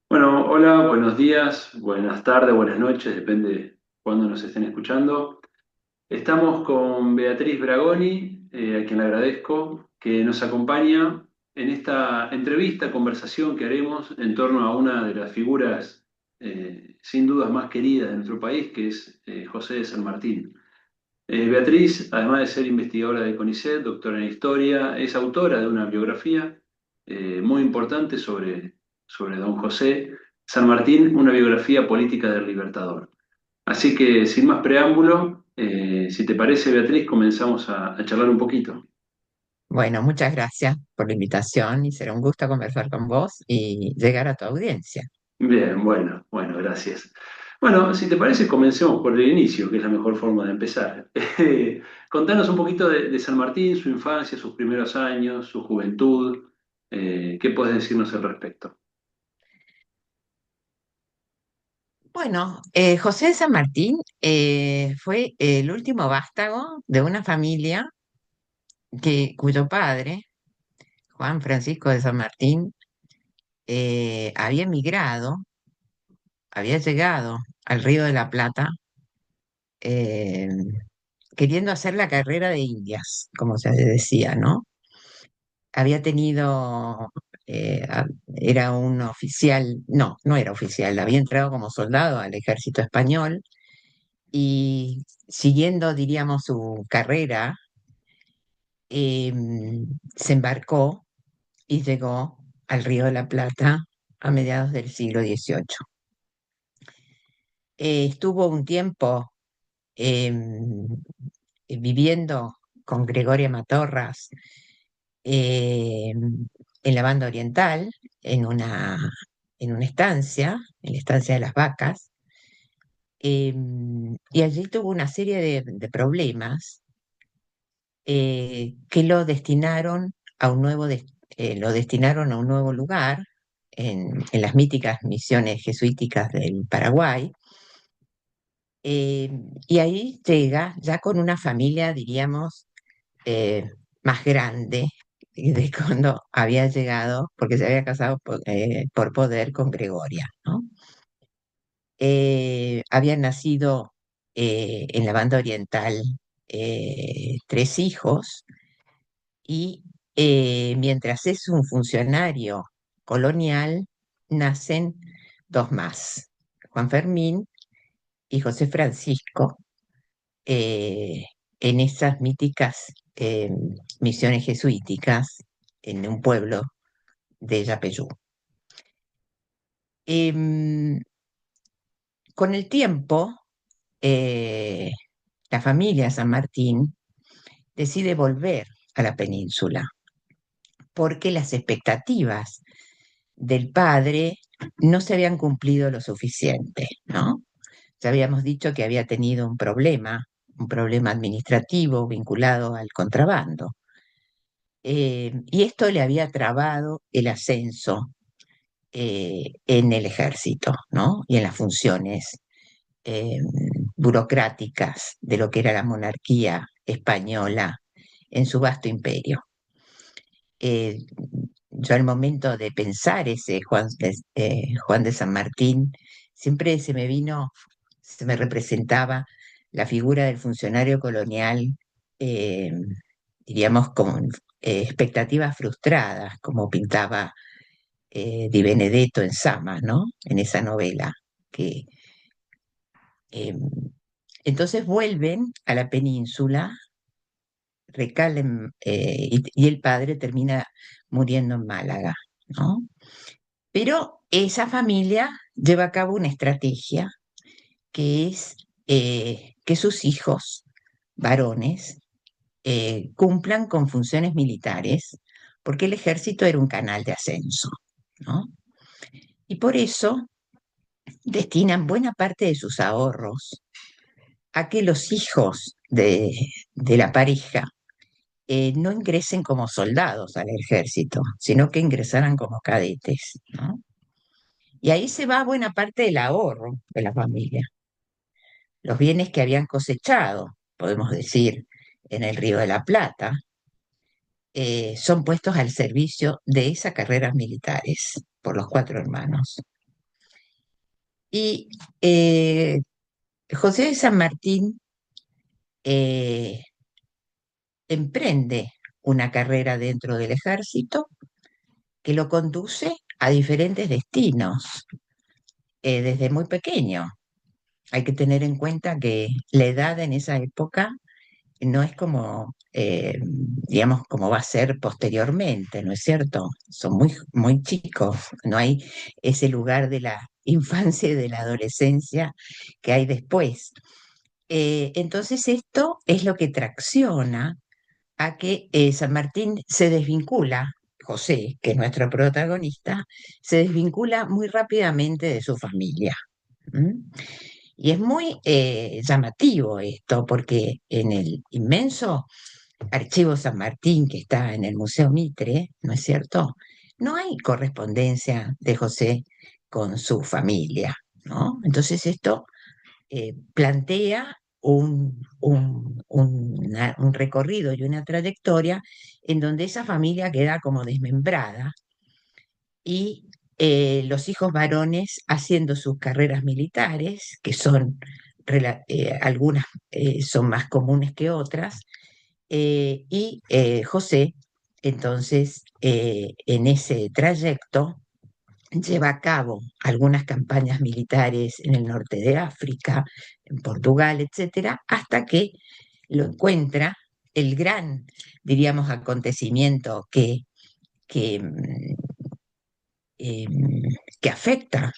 Bueno, hola, buenos días, buenas tardes, buenas noches, depende de cuándo nos estén escuchando. Estamos con Beatriz Bragoni, a quien le agradezco que nos acompaña en esta entrevista, conversación que haremos en torno a una de las figuras sin dudas más queridas de nuestro país, que es José de San Martín. Beatriz, además de ser investigadora de CONICET, doctora en historia, es autora de una biografía muy importante sobre don José San Martín, una biografía política del Libertador. Así que, sin más preámbulo, si te parece, Beatriz, comenzamos a charlar un poquito. Bueno, muchas gracias por la invitación y será un gusto conversar con vos y llegar a tu audiencia. Bien, bueno, gracias. Bueno, si te parece, comencemos por el inicio, que es la mejor forma de empezar. Contanos un poquito de San Martín, su infancia, sus primeros años, su juventud. ¿Qué puedes decirnos al respecto? Bueno, José de San Martín fue el último vástago de una familia cuyo padre, Juan Francisco de San Martín, había emigrado, había llegado al Río de la Plata, eh, queriendo hacer la carrera de Indias, como se decía, ¿no? Había tenido, era un oficial, no era oficial, había entrado como soldado al ejército español y siguiendo, diríamos, su carrera, eh, se embarcó y llegó al Río de la Plata a mediados del siglo XVIII. Estuvo un tiempo eh, viviendo con Gregoria Matorras eh, en la banda oriental, en en una estancia, en la estancia de las vacas, eh, y allí tuvo una serie de problemas que lo destinaron a un nuevo lugar en las míticas misiones jesuíticas del Paraguay. eh, y ahí llega ya con una familia, diríamos, eh, más grande de cuando había llegado, porque se había casado por poder con Gregoria, ¿no? Habían nacido en la banda oriental tres hijos y mientras es un funcionario colonial, nacen dos más, Juan Fermín y José Francisco, eh, en esas míticas misiones jesuíticas en un pueblo de Yapeyú. Em, con el tiempo, eh, la familia San Martín decide volver a la península porque las expectativas del padre no se habían cumplido lo suficiente, ¿no? Ya habíamos dicho que había tenido un problema administrativo vinculado al contrabando. Y esto le había trabado el ascenso en el ejército, ¿no? Y en las funciones eh, burocráticas de lo que era la monarquía española en su vasto imperio. Eh, yo al momento de pensar ese Juan de San Martín, siempre se me representaba la figura del funcionario colonial, eh, diríamos, con expectativas frustradas, como pintaba Di Benedetto en Sama, ¿no? En esa novela. Que, eh, entonces vuelven a la península, recalen, y el padre termina muriendo en Málaga, ¿no? Pero esa familia lleva a cabo una estrategia que es que sus hijos varones cumplan con funciones militares, porque el ejército era un canal de ascenso, ¿no? Y por eso destinan buena parte de sus ahorros a que los hijos de la pareja no ingresen como soldados al ejército, sino que ingresaran como cadetes, ¿no? Y ahí se va buena parte del ahorro de la familia. Los bienes que habían cosechado, podemos decir, en el Río de la Plata, son puestos al servicio de esas carreras militares. por los cuatro hermanos. Y eh, José de San Martín eh, emprende una carrera dentro del ejército que lo conduce a diferentes destinos desde muy pequeño. Hay que tener en cuenta que la edad en esa época no es como, digamos, como va a ser posteriormente, ¿no es cierto? Son muy, muy chicos, no hay ese lugar de la infancia y de la adolescencia que hay después. Entonces esto es lo que tracciona a que San Martín se desvincula, José, que es nuestro protagonista, se desvincula muy rápidamente de su familia. ¿M? Y es muy llamativo esto, porque en el inmenso Archivo San Martín que está en el Museo Mitre, ¿no es cierto? No hay correspondencia de José con su familia, ¿no? Entonces esto plantea un recorrido y una trayectoria en donde esa familia queda como desmembrada y los hijos varones haciendo sus carreras militares, que son algunas son más comunes que otras, José, entonces, en ese trayecto, lleva a cabo algunas campañas militares en el norte de África, en Portugal, etcétera, hasta que lo encuentra el gran, diríamos, acontecimiento que, mm, eh, que afecta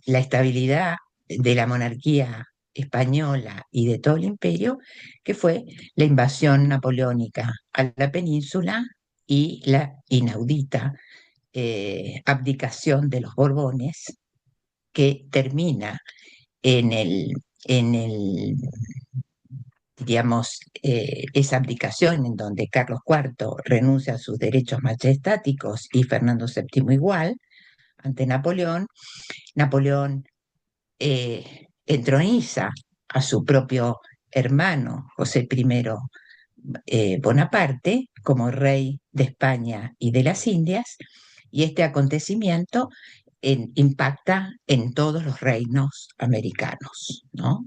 la estabilidad de la monarquía española y de todo el imperio, que fue la invasión napoleónica a la península y la inaudita abdicación de los Borbones, que termina en diríamos, esa abdicación en donde Carlos IV renuncia a sus derechos majestáticos y Fernando VII igual ante Napoleón. Napoleón entroniza a su propio hermano, José I Bonaparte, como rey de España y de las Indias, y este acontecimiento impacta en todos los reinos americanos, ¿no?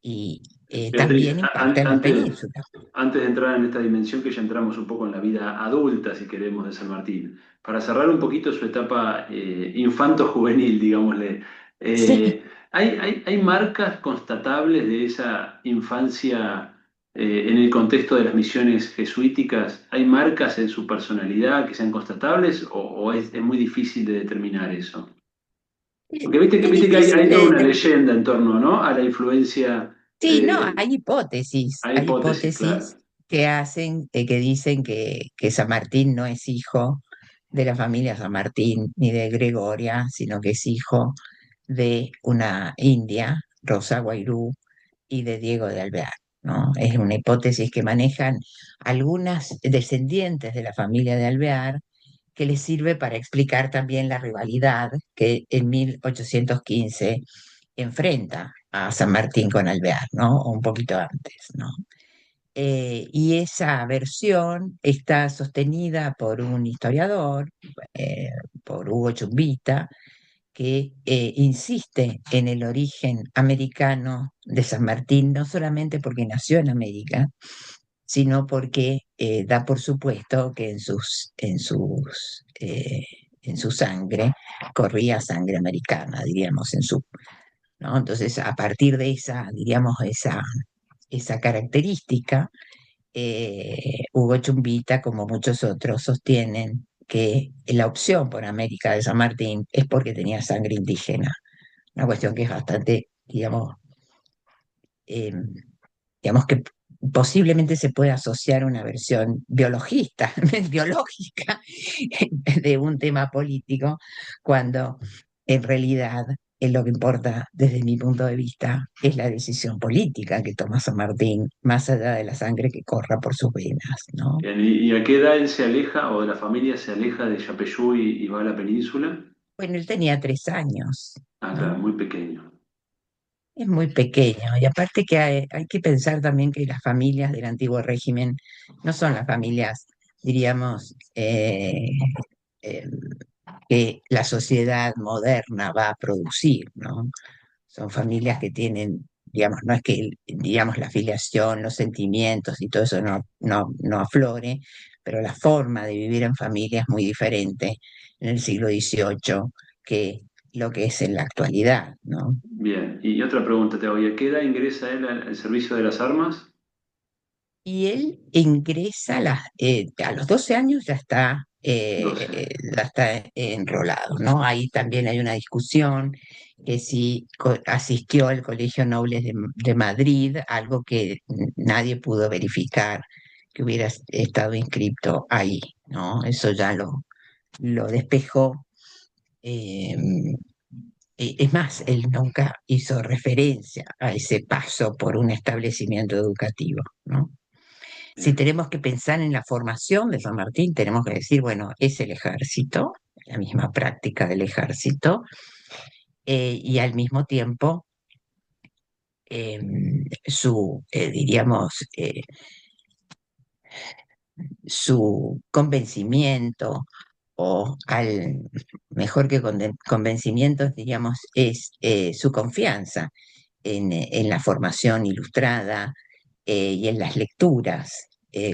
Y Beatriz, también impacta en la península. antes de entrar en esta dimensión que ya entramos un poco en la vida adulta, si queremos, de San Martín, para cerrar un poquito su etapa infanto-juvenil, digámosle, Sí, eh, hay marcas constatables de esa infancia en el contexto de las misiones jesuíticas? ¿Hay marcas en su personalidad que sean constatables o es muy difícil de determinar eso? Porque es viste que difícil hay toda de una determinar. leyenda en torno, ¿no?, a la influencia. Sí, no, Hay hay hipótesis, claro. hipótesis que hacen, que dicen que San Martín no es hijo de la familia San Martín ni de Gregoria, sino que es hijo de una india, Rosa Guairú, y de Diego de Alvear, ¿no? Es una hipótesis que manejan algunas descendientes de la familia de Alvear, que les sirve para explicar también la rivalidad que en 1815 enfrenta a San Martín con Alvear, ¿no? O un poquito antes, ¿no? Y esa versión está sostenida por un historiador, eh, por Hugo Chumbita, que insiste en el origen americano de San Martín, no solamente porque nació en América, sino porque da por supuesto que en su sangre corría sangre americana, diríamos, ¿no? Entonces, a partir de esa, diríamos, esa característica, Hugo Chumbita, como muchos otros, sostienen que la opción por América de San Martín es porque tenía sangre indígena, una cuestión que es bastante, eh, digamos que posiblemente se puede asociar una versión biologista, biológica de un tema político, cuando en realidad lo que importa desde mi punto de vista es la decisión política que toma San Martín, más allá de la sangre que corra por sus venas, ¿no? Bien, y a qué edad él se aleja o la familia se aleja de Yapeyú y va a la península? Bueno, él tenía 3 años, Ah, claro, ¿no? muy pequeño. Es muy pequeño y aparte que hay que pensar también que las familias del antiguo régimen no son las familias, diríamos, eh, que la sociedad moderna va a producir, ¿no? Son familias que tienen, digamos, no es que, digamos, la filiación, los sentimientos y todo eso no aflore, pero la forma de vivir en familia es muy diferente en el siglo XVIII que lo que es en la actualidad, ¿no? Bien, y otra pregunta te hago, ¿y a qué edad ingresa él al servicio de las armas? Y él ingresa a los 12 años Doce. ya está enrolado, ¿no? Ahí también hay una discusión que si asistió al Colegio Nobles de Madrid, algo que nadie pudo verificar que hubiera estado inscrito ahí, ¿no? Eso ya lo despejó. eh, es más, él nunca hizo referencia a ese paso por un establecimiento educativo, ¿no? Si Bien, tenemos que pensar en la formación de San Martín, tenemos que decir, bueno, es el ejército, la misma práctica del ejército, y al mismo tiempo eh, diríamos, su convencimiento, o al mejor que convencimientos, diríamos, es su confianza en la formación ilustrada y en las lecturas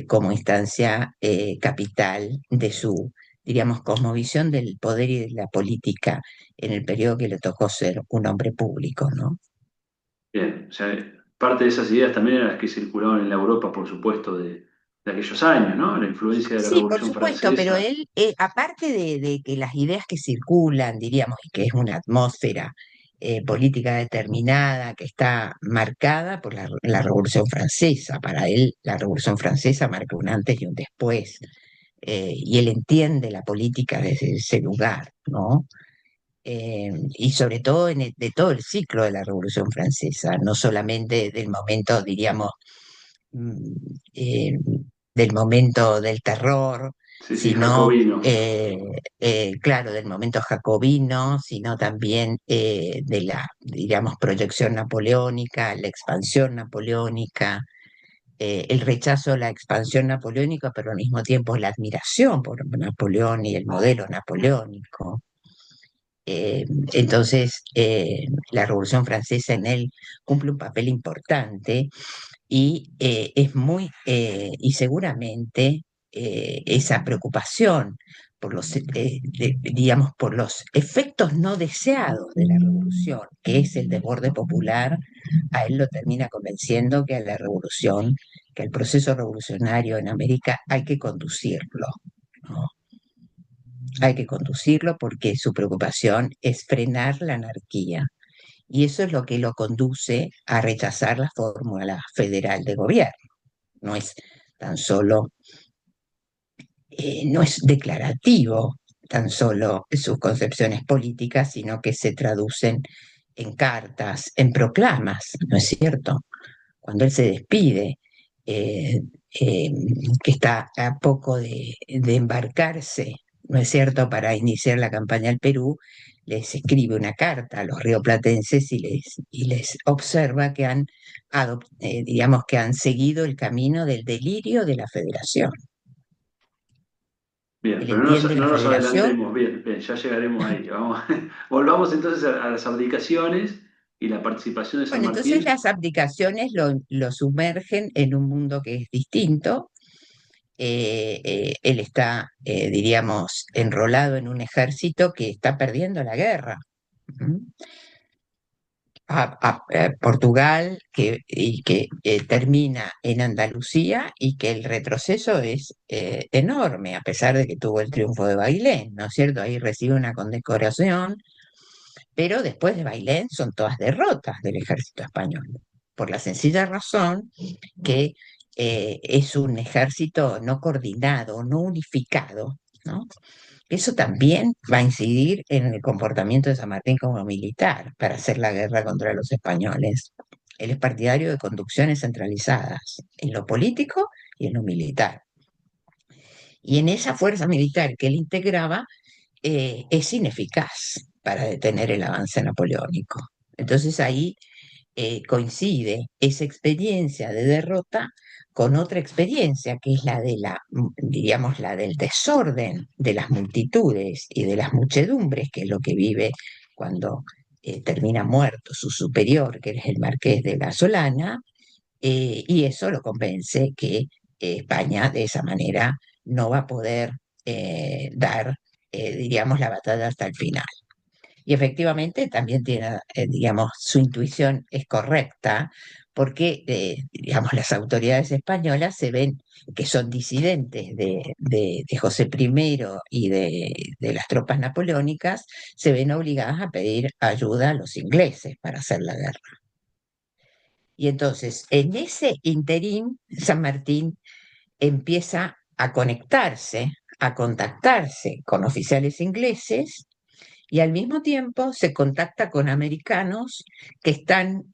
como instancia capital de su, diríamos, cosmovisión del poder y de la política en el periodo que le tocó ser un hombre público, ¿no? bien. O sea, parte de esas ideas también eran las que circulaban en la Europa, por supuesto, de aquellos años, ¿no? La influencia de la Sí, por Revolución supuesto, pero Francesa. él, aparte de que las ideas que circulan, diríamos, y que es una atmósfera política determinada que está marcada por la Revolución Francesa, para él la Revolución Francesa marca un antes y un después, y él entiende la política desde ese lugar, ¿no? Y sobre todo de todo el ciclo de la Revolución Francesa, no solamente del momento, diríamos, mm, eh, del momento del terror, Sí, sí, sino, jacobino. claro, del momento jacobino, sino también de la, digamos, proyección napoleónica, la expansión napoleónica, el rechazo a la expansión napoleónica, pero al mismo tiempo la admiración por Napoleón y el modelo napoleónico. Entonces, la Revolución Francesa en él cumple un papel importante y seguramente esa preocupación por digamos, por los efectos no deseados de la revolución, que es el desborde popular, a él lo termina convenciendo que a la revolución, que al proceso revolucionario en América hay que conducirlo, ¿no? Hay que conducirlo porque su preocupación es frenar la anarquía. Y eso es lo que lo conduce a rechazar la fórmula federal de gobierno. No es tan solo, no es declarativo tan solo sus concepciones políticas, sino que se traducen en cartas, en proclamas, ¿no es cierto? Cuando él se despide, eh, eh, que está a poco de embarcarse, ¿no es cierto?, para iniciar la campaña al Perú, les escribe una carta a los rioplatenses y les observa que digamos que han seguido el camino del delirio de la federación. Bien, Él pero no, entiende la no nos federación. adelantemos, bien, bien, ya llegaremos ahí. Vamos, volvamos entonces a las abdicaciones y la participación de San Bueno, entonces Martín. las abdicaciones lo sumergen en un mundo que es distinto. Él está, diríamos, enrolado en un ejército que está perdiendo la guerra. ¿Mm? Portugal, que termina en Andalucía y que el retroceso es enorme, a pesar de que tuvo el triunfo de Bailén, ¿no es cierto? Ahí recibe una condecoración, pero después de Bailén son todas derrotas del ejército español, por la sencilla razón que es un ejército no coordinado, no unificado, ¿no? Eso también va a incidir en el comportamiento de San Martín como militar para hacer la guerra contra los españoles. Él es partidario de conducciones centralizadas en lo político y en lo militar. Y en esa fuerza militar que él integraba, es ineficaz para detener el avance napoleónico. Entonces ahí coincide esa experiencia de derrota con otra experiencia que es la de digamos, la del desorden de las multitudes y de las muchedumbres, que es lo que vive cuando termina muerto su superior, que es el marqués de la Solana, y eso lo convence que España de esa manera no va a poder dar, diríamos, la batalla hasta el final. Y efectivamente también tiene, digamos, su intuición es correcta, porque, digamos, las autoridades españolas se ven que son disidentes de José I y de las tropas napoleónicas, se ven obligadas a pedir ayuda a los ingleses para hacer la guerra. Y entonces, en ese interín, San Martín empieza a conectarse, a contactarse con oficiales ingleses y al mismo tiempo se contacta con americanos que están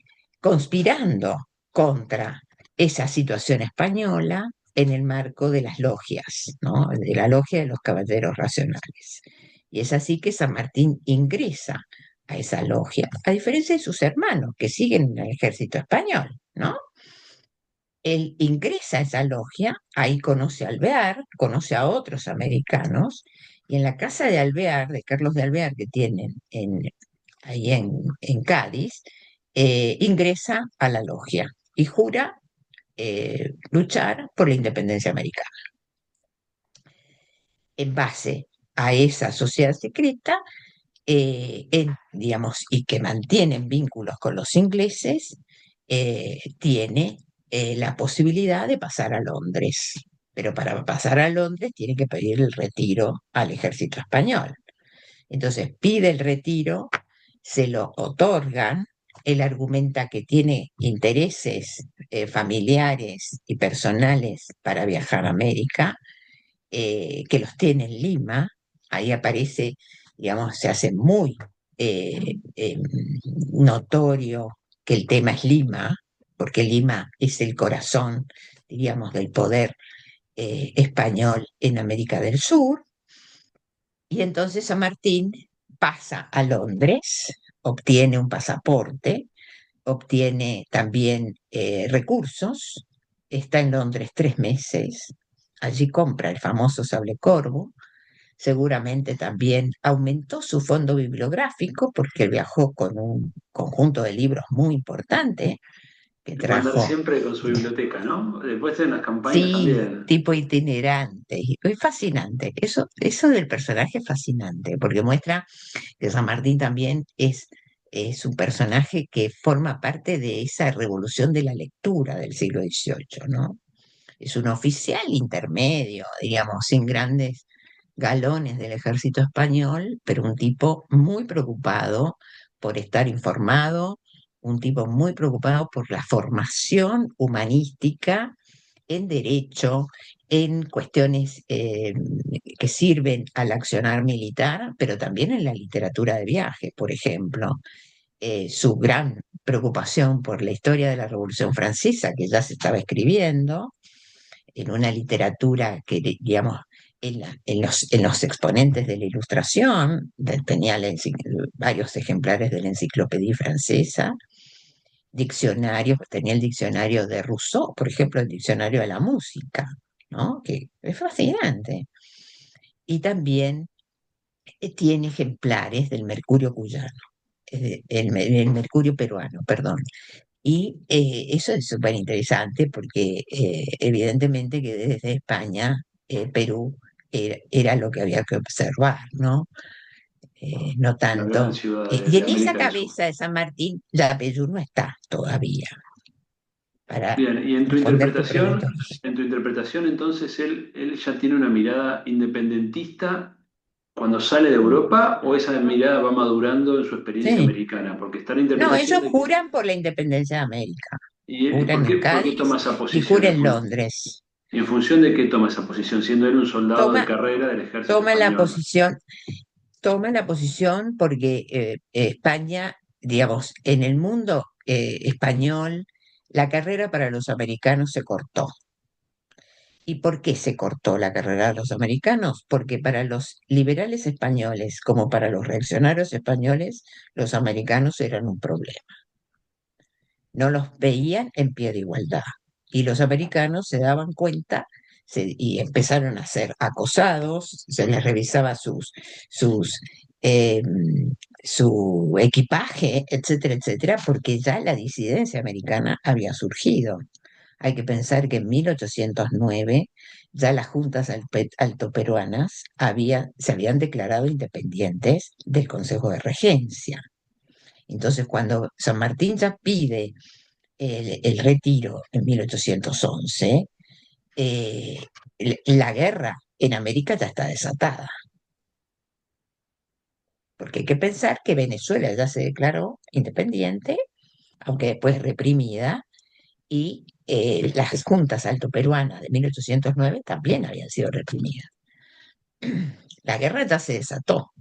conspirando contra esa situación española en el marco de las logias, ¿no? De la logia de los caballeros racionales. Y es así que San Martín ingresa a esa logia, a diferencia de sus hermanos que siguen en el ejército español, ¿no? Él ingresa a esa logia, ahí conoce a Alvear, conoce a otros americanos, y en la casa de Alvear, de Carlos de Alvear, que tienen ahí en Cádiz, ingresa a la logia y jura luchar por la independencia americana. En base a esa sociedad secreta, digamos, y que mantienen vínculos con los ingleses, tiene la posibilidad de pasar a Londres. Pero para pasar a Londres tiene que pedir el retiro al ejército español. Entonces pide el retiro, se lo otorgan, él argumenta que tiene intereses familiares y personales para viajar a América, que los tiene en Lima, ahí aparece, digamos, se hace muy notorio que el tema es Lima, porque Lima es el corazón, diríamos, del poder español en América del Sur, y entonces San Martín pasa a Londres, obtiene un pasaporte, obtiene también recursos, está en Londres 3 meses, allí compra el famoso sable corvo, seguramente también aumentó su fondo bibliográfico porque viajó con un conjunto de libros muy importante que Va a andar trajo. siempre con su biblioteca, ¿no? Después en las campañas Sí, también. tipo itinerante, y es fascinante. Eso del personaje es fascinante, porque muestra que San Martín también es un personaje que forma parte de esa revolución de la lectura del siglo XVIII, ¿no? Es un oficial intermedio, digamos, sin grandes galones del ejército español, pero un tipo muy preocupado por estar informado, un tipo muy preocupado por la formación humanística en derecho, en cuestiones que sirven al accionar militar, pero también en la literatura de viaje, por ejemplo. Su gran preocupación por la historia de la Revolución Francesa, que ya se estaba escribiendo, en una literatura que, digamos, en los exponentes de la Ilustración, tenía varios ejemplares de la Enciclopedia Francesa, diccionarios, tenía el diccionario de Rousseau, por ejemplo, el diccionario de la música, ¿no? Que es fascinante. Y también tiene ejemplares del Mercurio cuyano, el Mercurio peruano, perdón. Y eso es súper interesante porque evidentemente que desde España, Perú era lo que había que observar, ¿no? No La gran tanto. ciudad Y de en esa América del Sur. cabeza de San Martín, ya Perú no está todavía, para Bien, y responder tu pregunta. en tu interpretación, entonces él ya tiene una mirada independentista cuando sale de Europa, o esa mirada va madurando en su experiencia Sí. americana, porque está la No, interpretación ellos de que. juran por la independencia de América, ¿Y él, juran en por qué toma Cádiz esa y posición? juran en Londres. ¿En función de qué toma esa posición? Siendo él un soldado de Toma, carrera del ejército toma la español. posición toma la posición porque España, digamos, en el mundo español, la carrera para los americanos se cortó. ¿Y por qué se cortó la carrera de los americanos? Porque para los liberales españoles, como para los reaccionarios españoles, los americanos eran un problema. no los veían en pie de igualdad. Y los americanos se daban cuenta y empezaron a ser acosados, se les revisaba sus, eh, su equipaje, etcétera, etcétera, porque ya la disidencia americana había surgido. Hay que pensar que en 1809 ya las juntas altoperuanas se habían declarado independientes del Consejo de Regencia. Entonces, cuando San Martín ya pide el retiro en 1811, eh, la guerra en América ya está desatada, porque hay que pensar que Venezuela ya se declaró independiente, aunque después reprimida, y las juntas altoperuanas de 1809 también habían sido reprimidas. La guerra ya se desató.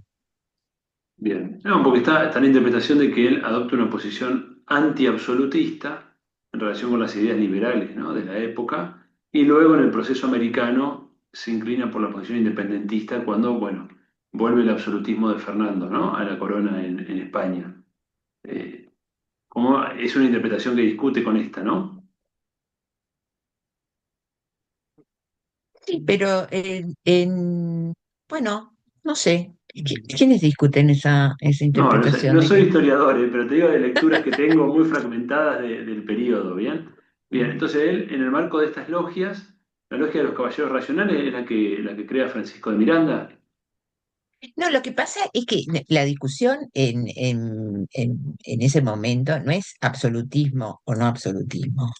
Bien. No, porque está la interpretación de que él adopta una posición antiabsolutista en relación con las ideas liberales, ¿no? De la época, y luego en el proceso americano se inclina por la posición independentista cuando, bueno, vuelve el absolutismo de Fernando, ¿no? A la corona en España. Eh, Como es una interpretación que discute con esta, ¿no? Sí, pero bueno, no sé, ¿quiénes discuten esa No, no sé, interpretación no de soy que historiador, pero te digo de lecturas que tengo muy fragmentadas del periodo, ¿bien? Bien, entonces él, en el marco de estas logias, la logia de los caballeros racionales es la que crea Francisco de Miranda. no, lo que pasa es que la discusión en ese momento no es absolutismo o no absolutismo.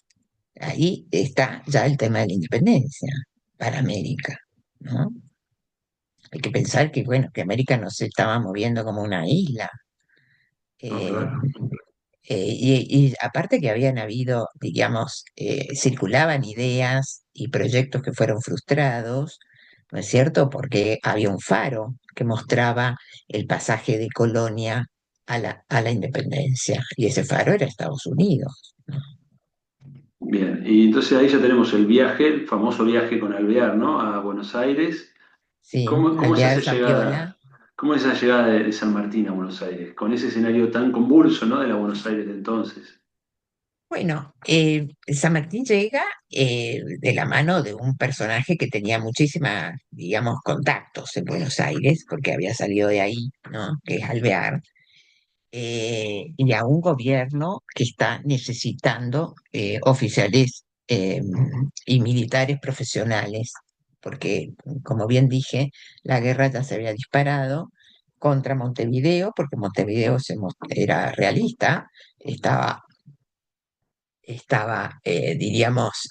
Ahí está ya el tema de la independencia para América, ¿no? Hay que pensar que, bueno, que América no se estaba moviendo como una isla. No, eh, claro. y aparte que habían habido, digamos, circulaban ideas y proyectos que fueron frustrados, ¿no es cierto? Porque había un faro que mostraba el pasaje de Colonia a la independencia, y ese faro era Estados Unidos, ¿no? Bien, y entonces ahí ya tenemos el viaje, el famoso viaje con Alvear, ¿no? A Buenos Aires. Sí, ¿Cómo es esa Alvear Zapiola. llegada? ¿Cómo es esa llegada de San Martín a Buenos Aires? Con ese escenario tan convulso, ¿no? De la Buenos Aires de entonces. Bueno, San Martín llega de la mano de un personaje que tenía muchísimas, digamos, contactos en Buenos Aires, porque había salido de ahí, ¿no? Que es Alvear, y a un gobierno que está necesitando oficiales y militares profesionales, porque, como bien dije, la guerra ya se había disparado contra Montevideo, porque Montevideo era realista, estaba diríamos,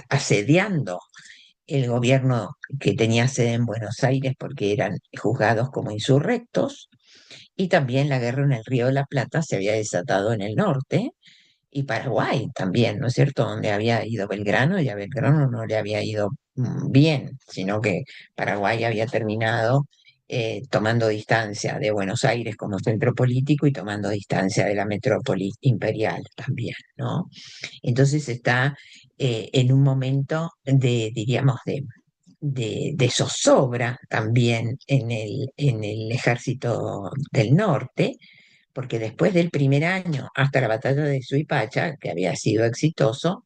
asediando el gobierno que tenía sede en Buenos Aires porque eran juzgados como insurrectos, y también la guerra en el Río de la Plata se había desatado en el norte, y Paraguay también, ¿no es cierto? Donde había ido Belgrano, y a Belgrano no le había ido bien, sino que Paraguay había terminado tomando distancia de Buenos Aires como centro político y tomando distancia de la metrópoli imperial también, ¿no? Entonces está en un momento de, diríamos, de zozobra también en el ejército del norte, porque después del primer año hasta la batalla de Suipacha, que había sido exitoso,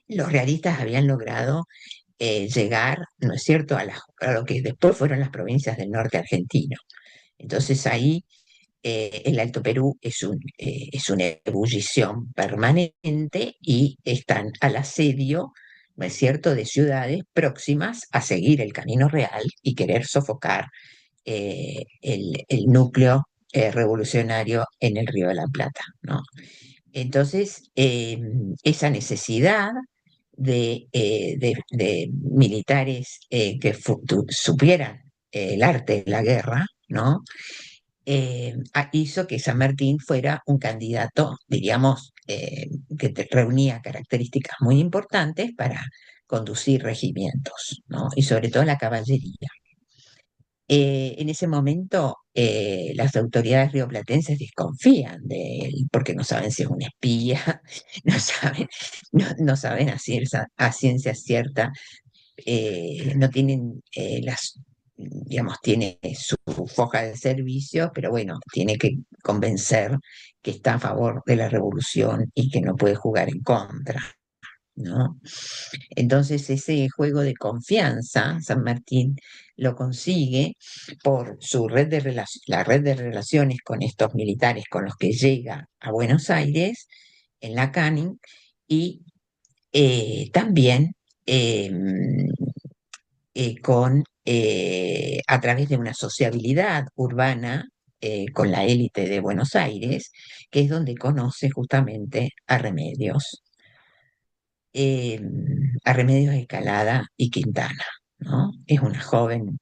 los realistas habían logrado llegar, ¿no es cierto?, a lo que después fueron las provincias del norte argentino. Entonces ahí el Alto Perú es una ebullición permanente, y están al asedio, ¿no es cierto?, de ciudades próximas a seguir el camino real y querer sofocar el núcleo revolucionario en el Río de la Plata, ¿no? Entonces, esa necesidad de militares que supieran el arte de la guerra, ¿no? Hizo que San Martín fuera un candidato, diríamos, que reunía características muy importantes para conducir regimientos, ¿no? Y sobre todo la caballería. En ese momento, las autoridades rioplatenses desconfían de él porque no saben si es un espía, no saben a ciencia cierta, no tienen digamos, tiene su foja de servicio, pero bueno, tiene que convencer que está a favor de la revolución y que no puede jugar en contra, ¿no? Entonces ese juego de confianza, San Martín lo consigue por su la red de relaciones con estos militares con los que llega a Buenos Aires, en la Canning, y también eh, a través de una sociabilidad urbana con la élite de Buenos Aires, que es donde conoce justamente eh, a Remedios Escalada y Quintana, ¿no? Es una joven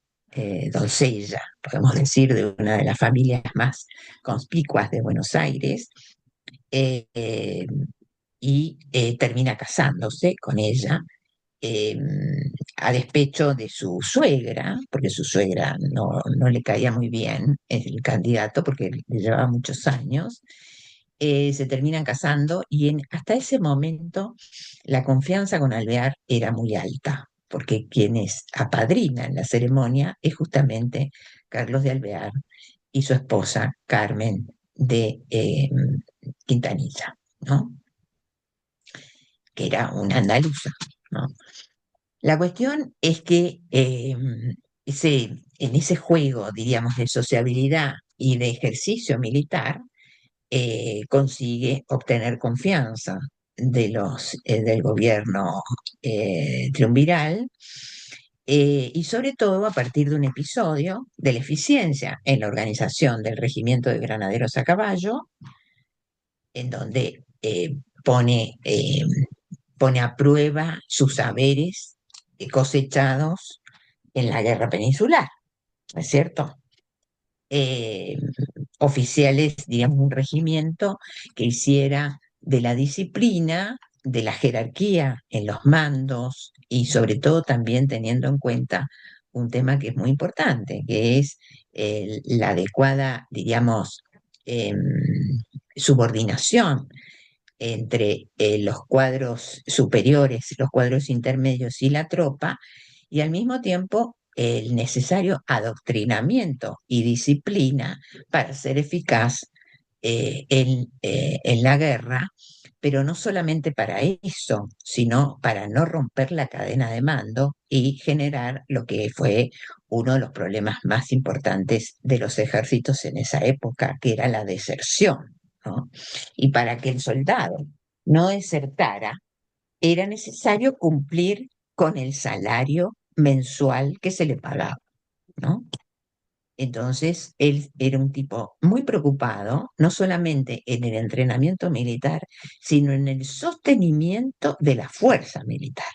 doncella, podemos decir, de una de las familias más conspicuas de Buenos Aires, eh, eh, y termina casándose con ella eh, a despecho de su suegra, porque su suegra no le caía muy bien el candidato porque le llevaba muchos años. Se terminan casando y hasta ese momento la confianza con Alvear era muy alta, porque quienes apadrinan la ceremonia es justamente Carlos de Alvear y su esposa Carmen de Quintanilla, ¿no? Que era una andaluza, ¿no? La cuestión es que en ese juego, diríamos, de sociabilidad y de ejercicio militar, consigue obtener confianza del gobierno triunviral, y sobre todo a partir de un episodio de la eficiencia en la organización del regimiento de granaderos a caballo, en donde pone a prueba sus saberes cosechados en la guerra peninsular, ¿no es cierto? Eh, Oficiales, digamos, un regimiento que hiciera de la disciplina, de la jerarquía en los mandos y sobre todo también teniendo en cuenta un tema que es muy importante, que es la adecuada, diríamos, em, subordinación entre los cuadros superiores, los cuadros intermedios y la tropa, y al mismo tiempo el necesario adoctrinamiento y disciplina para ser eficaz en la guerra, pero no solamente para eso, sino para no romper la cadena de mando y generar lo que fue uno de los problemas más importantes de los ejércitos en esa época, que era la deserción, ¿no? Y para que el soldado no desertara, era necesario cumplir con el salario mensual que se le pagaba, ¿no? Entonces, él era un tipo muy preocupado, no solamente en el entrenamiento militar, sino en el sostenimiento de la fuerza militar.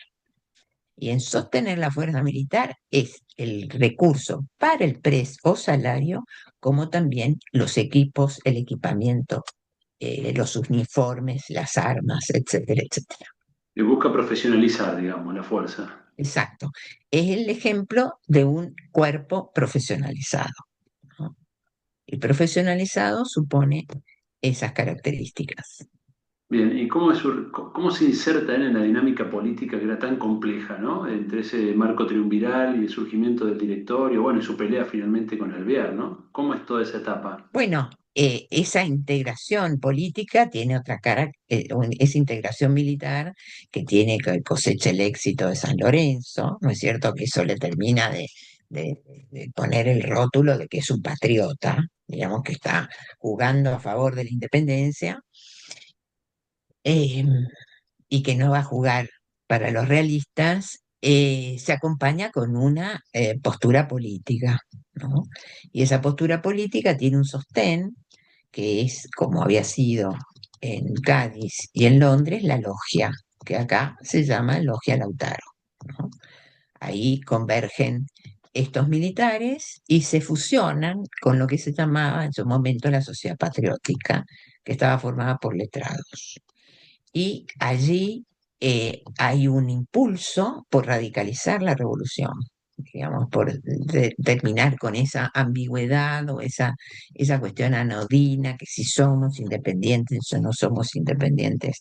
Y en sostener la fuerza militar es el recurso para el pres o salario, como también los equipos, el equipamiento, los uniformes, las armas, etcétera, etcétera. Y busca profesionalizar, digamos, la fuerza. Exacto. Es el ejemplo de un cuerpo profesionalizado, ¿no? El profesionalizado supone esas características. Bien, ¿y cómo se inserta él en la dinámica política que era tan compleja, ¿no? Entre ese marco triunviral y el surgimiento del directorio, bueno, y su pelea finalmente con Alvear, ¿no? ¿Cómo es toda esa etapa? Bueno, esa integración política tiene otra cara, esa integración militar que tiene que cosecha el éxito de San Lorenzo, ¿no es cierto? Que eso le termina de poner el rótulo de que es un patriota, digamos que está jugando a favor de la independencia, eh, y que no va a jugar para los realistas, se acompaña con una postura política, ¿no? Y esa postura política tiene un sostén que es como había sido en Cádiz y en Londres, la logia, que acá se llama Logia Lautaro, ¿no? Ahí convergen estos militares y se fusionan con lo que se llamaba en su momento la Sociedad Patriótica, que estaba formada por letrados. Y allí hay un impulso por radicalizar la revolución, digamos, por terminar con esa ambigüedad o esa cuestión anodina, que si somos independientes o no somos independientes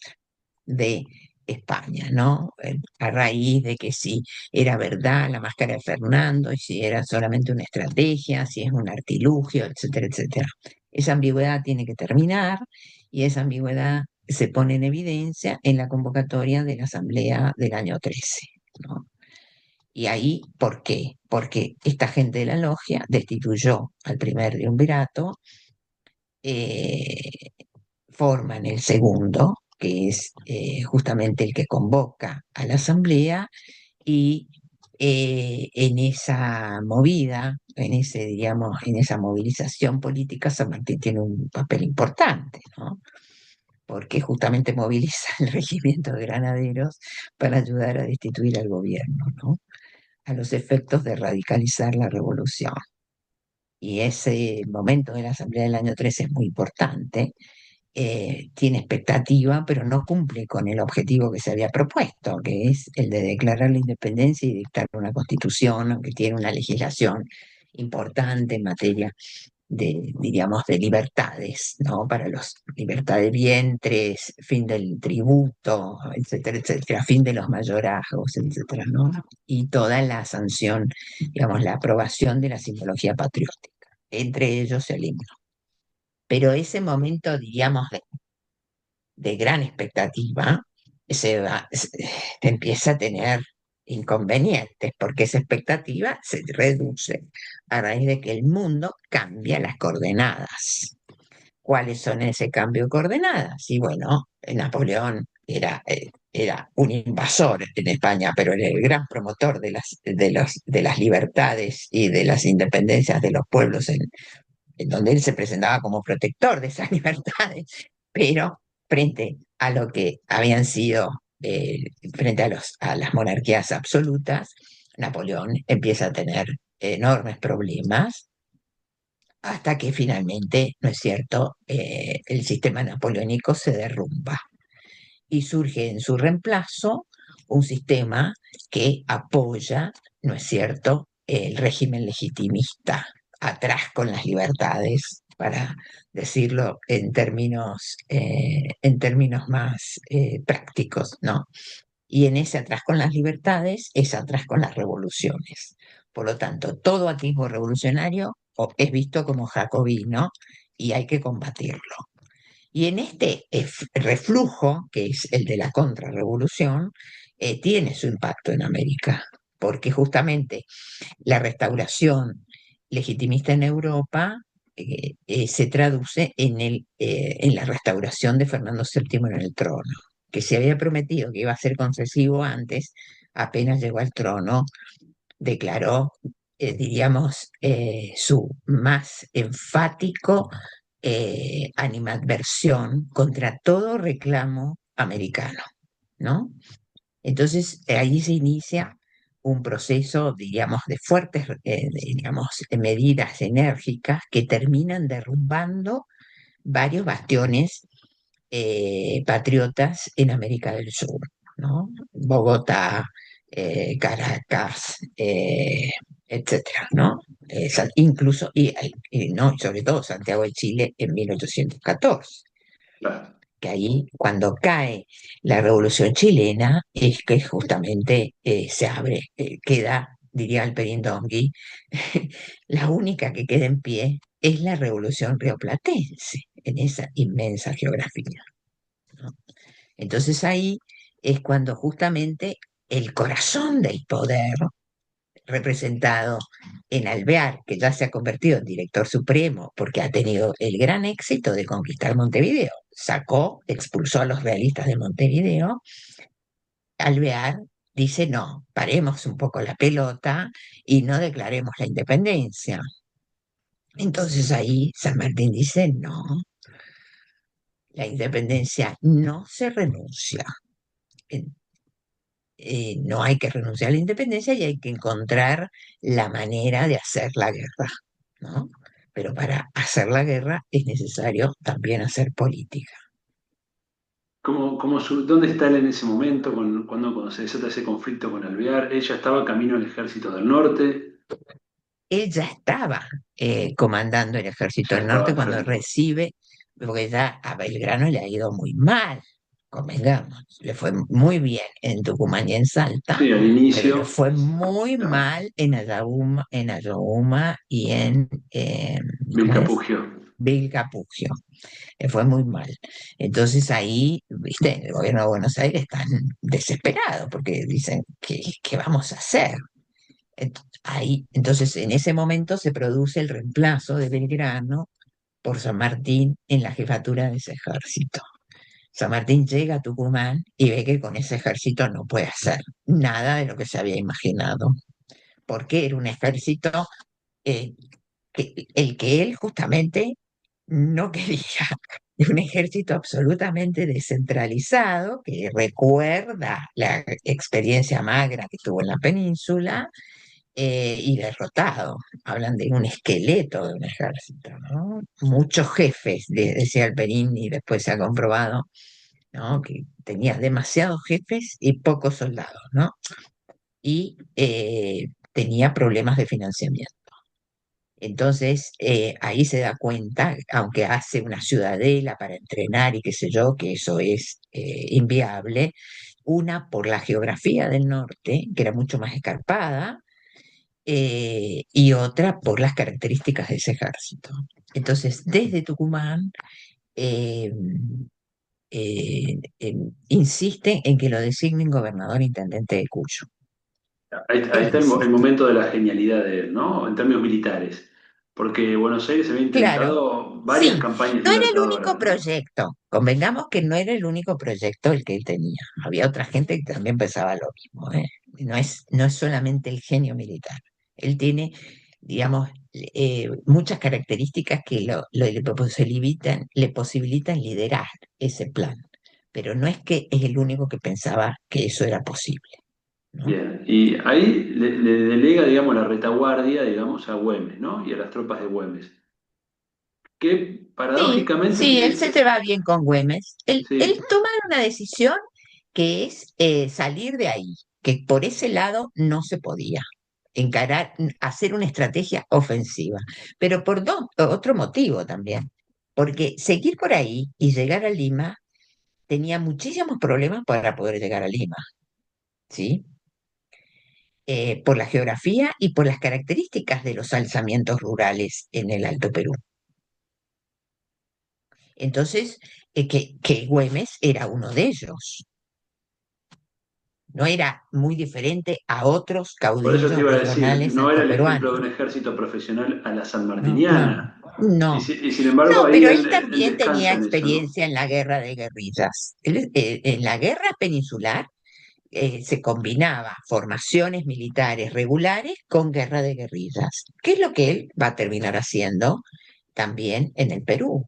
de España, ¿no? A raíz de que si era verdad la máscara de Fernando y si era solamente una estrategia, si es un artilugio, etcétera, etcétera. Esa ambigüedad tiene que terminar y esa ambigüedad se pone en evidencia en la convocatoria de la Asamblea del año 13, ¿no? Y ahí, ¿por qué? Porque esta gente de la logia destituyó al primer triunvirato, eh, forman el segundo, que es justamente el que convoca a la asamblea, y en esa movida, en ese, digamos, en esa movilización política, San Martín tiene un papel importante, ¿no? Porque justamente moviliza el regimiento de granaderos para ayudar a destituir al gobierno, ¿no? A los efectos de radicalizar la revolución. Y ese momento de la Asamblea del año 13 es muy importante, tiene expectativa, pero no cumple con el objetivo que se había propuesto, que es el de declarar la independencia y dictar una constitución, aunque tiene una legislación importante en materia de, diríamos, de libertades, ¿no? Para los libertad de vientres, fin del tributo, etcétera, etcétera, fin de los mayorazgos, etcétera, ¿no? Y toda la sanción, digamos, la aprobación de la simbología patriótica, entre ellos el himno. Pero ese momento, diríamos, de gran expectativa, se empieza a tener inconvenientes, porque esa expectativa se reduce a raíz de que el mundo cambia las coordenadas. ¿Cuáles son ese cambio de coordenadas? Y bueno, Napoleón era un invasor en España, pero era el gran promotor de las libertades y de las independencias de los pueblos en donde él se presentaba como protector de esas libertades, pero frente a lo que habían sido, frente a las monarquías absolutas, Napoleón empieza a tener enormes problemas hasta que finalmente, ¿no es cierto?, el sistema napoleónico se derrumba y surge en su reemplazo un sistema que apoya, ¿no es cierto?, el régimen legitimista, atrás con las libertades, para decirlo en términos más prácticos, ¿no? Y en ese atrás con las libertades es atrás con las revoluciones. Por lo tanto, todo atisbo revolucionario es visto como jacobino y hay que combatirlo. Y en este reflujo, que es el de la contrarrevolución, tiene su impacto en América, porque justamente la restauración legitimista en Europa se traduce en la restauración de Fernando VII en el trono, que se había prometido que iba a ser concesivo antes, apenas llegó al trono, declaró, diríamos, su más enfático animadversión contra todo reclamo americano, ¿no? Entonces, ahí se inicia un proceso, diríamos, de fuertes, digamos, medidas enérgicas que terminan derrumbando varios bastiones patriotas en América del Sur, ¿no? Bogotá, Caracas, etcétera, ¿no? Incluso, no, sobre todo Santiago de Chile en 1814, Claro. que ahí cuando cae la Revolución Chilena es que justamente se abre, queda, diría Alperín Dongui, la única que queda en pie es la Revolución Rioplatense en esa inmensa geografía, ¿no? Entonces ahí es cuando justamente el corazón del poder, representado en Alvear, que ya se ha convertido en director supremo porque ha tenido el gran éxito de conquistar Montevideo, expulsó a los realistas de Montevideo. Alvear dice, no, paremos un poco la pelota y no declaremos la independencia. Entonces ahí San Martín dice, no, la independencia no se renuncia. No hay que renunciar a la independencia y hay que encontrar la manera de hacer la guerra, ¿no? Pero para hacer la guerra es necesario también hacer política. ¿Dónde está él en ese momento, cuando se desata ese conflicto con Alvear? Ella estaba camino al ejército del norte, Él ya estaba comandando el ejército ya del estaba norte al cuando frente. recibe, porque ya a Belgrano le ha ido muy mal, convengamos, le fue muy bien en Tucumán y en Salta, Sí, al pero le inicio, fue muy claro, mal en Ayohuma y ¿cómo es? Vilcapugio. Vilcapugio. Le fue muy mal. Entonces ahí, viste, en el gobierno de Buenos Aires están desesperados porque dicen, ¿qué vamos a hacer? Ahí, entonces, en ese momento se produce el reemplazo de Belgrano por San Martín en la jefatura de ese ejército. San Martín llega a Tucumán y ve que con ese ejército no puede hacer nada de lo que se había imaginado, porque era un ejército eh, el que él justamente no quería. Es un ejército absolutamente descentralizado que recuerda la experiencia magra que tuvo en la península y derrotado. Hablan de un esqueleto de un ejército, ¿no? Muchos jefes, decía Alperín, y después se ha comprobado, ¿no? Que tenía demasiados jefes y pocos soldados, ¿no? Y tenía problemas de financiamiento. Entonces, ahí se da cuenta, aunque hace una ciudadela para entrenar y qué sé yo, que eso es inviable, una por la geografía del norte, que era mucho más escarpada, y otra por las características de ese ejército. Entonces, desde Tucumán, eh, insisten en que lo designen gobernador intendente de Cuyo. Ahí Él está el insiste. momento de la genialidad de él, ¿no? En términos militares. Porque Buenos Aires había Claro, intentado varias sí, campañas no era el libertadoras, único ¿no? proyecto. Convengamos que no era el único proyecto el que él tenía. Había otra gente que también pensaba lo mismo, ¿eh? No es solamente el genio militar. Él tiene, digamos, muchas características que le posibilitan liderar ese plan. Pero no es que es el único que pensaba que eso era posible, ¿no? Bien, y ahí le delega, digamos, la retaguardia, digamos, a Güemes, ¿no? Y a las tropas de Güemes. Que Sí, paradójicamente, sí, él se lleva bien con Güemes. Él sí, toma una decisión que es salir de ahí, que por ese lado no se podía encarar, hacer una estrategia ofensiva, pero por otro motivo también, porque seguir por ahí y llegar a Lima tenía muchísimos problemas para poder llegar a Lima, ¿sí? Por la geografía y por las características de los alzamientos rurales en el Alto Perú. Entonces, que Güemes era uno de ellos. No era muy diferente a otros por eso te caudillos iba a decir, regionales no era el ejemplo altoperuanos. de un ejército profesional a la No, no, sanmartiniana. no. Y sin embargo, No, ahí pero él él también tenía descansa en eso, ¿no? experiencia en la guerra de guerrillas. En la guerra peninsular se combinaba formaciones militares regulares con guerra de guerrillas, que es lo que él va a terminar haciendo también en el Perú.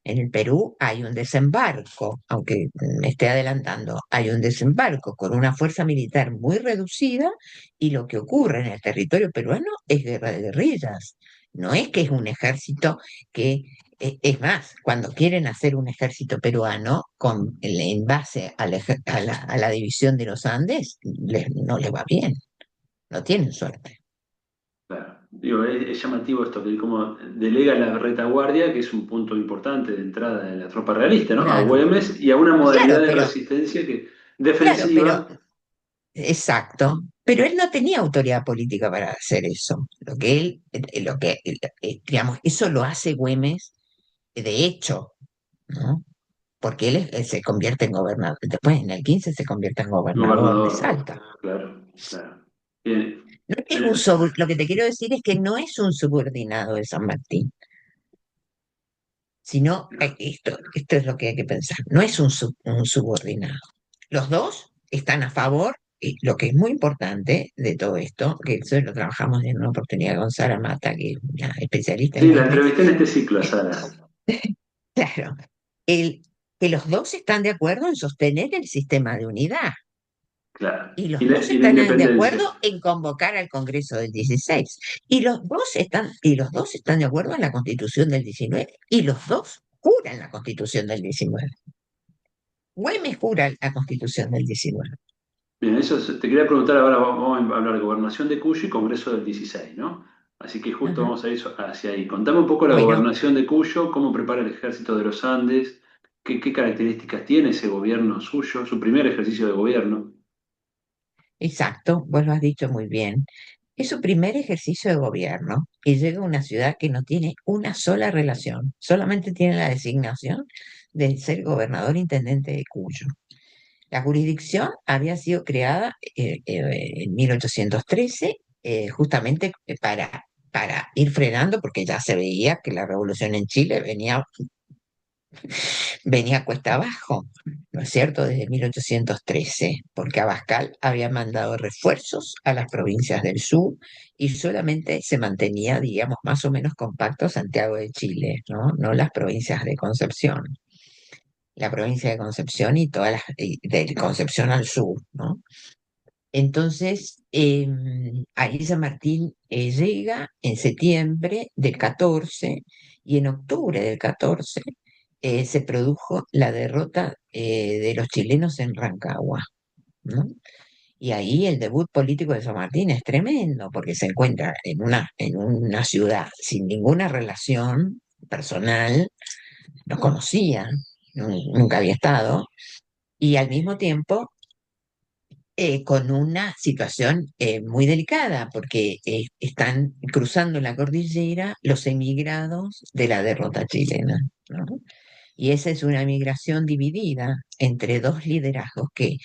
En el Perú hay un desembarco, aunque me esté adelantando, hay un desembarco con una fuerza militar muy reducida y lo que ocurre en el territorio peruano es guerra de guerrillas. No es que es un ejército que, es más, cuando quieren hacer un ejército peruano en base a la división de los Andes, no le va bien, no tienen suerte. Claro. Digo, es llamativo esto, que como delega la retaguardia, que es un punto importante de entrada de la tropa realista, ¿no? A Claro, Güemes y a una modalidad claro, de pero, resistencia que, claro, pero defensiva. exacto, pero él no tenía autoridad política para hacer eso. Digamos, eso lo hace Güemes de hecho, ¿no? Porque él se convierte en gobernador, después en el 15 se convierte en gobernador de Gobernador, Salta. claro, claro. Bien. No es Eh, lo que te quiero decir es que no es un subordinado de San Martín, sino, esto es lo que hay que pensar, no es un subordinado. Los dos están a favor, y lo que es muy importante de todo esto, que eso lo trabajamos en una oportunidad con Sara Mata, que es una especialista en sí, la Güemes, entrevisté en este ciclo a eh, Sara. claro, el, que los dos están de acuerdo en sostener el sistema de unidad Claro. y los dos Y la están de independencia. acuerdo en convocar al Congreso del 16 y los dos están de acuerdo en la Constitución del 19 y los dos juran la Constitución del 19. Güemes jura la Constitución del 19. Bien, te quería preguntar ahora, vamos a hablar de gobernación de Cuyo y Congreso del 16, ¿no? Así que justo Ajá. vamos a ir hacia ahí. Contame un poco la Bueno, gobernación de Cuyo, cómo prepara el ejército de los Andes. qué características tiene ese gobierno suyo, su primer ejercicio de gobierno. Exacto, vos lo has dicho muy bien. Es su primer ejercicio de gobierno y llega a una ciudad que no tiene una sola relación, solamente tiene la designación de ser gobernador intendente de Cuyo. La jurisdicción había sido creada en 1813 justamente para ir frenando, porque ya se veía que la revolución en Chile venía cuesta abajo, ¿no es cierto?, desde 1813, porque Abascal había mandado refuerzos a las provincias del sur y solamente se mantenía, digamos, más o menos compacto Santiago de Chile, ¿no? No las provincias de Concepción. La provincia de Concepción y todas las, de Concepción al sur, ¿no? Entonces, ahí San Martín llega en septiembre del 14 y en octubre del 14 se produjo la derrota de los chilenos en Rancagua, ¿no? Y ahí el debut político de San Martín es tremendo, porque se encuentra en una ciudad sin ninguna relación personal, no conocía, nunca había estado, y al mismo tiempo con una situación muy delicada, porque están cruzando la cordillera los emigrados de la derrota chilena, ¿no? Y esa es una migración dividida entre dos liderazgos que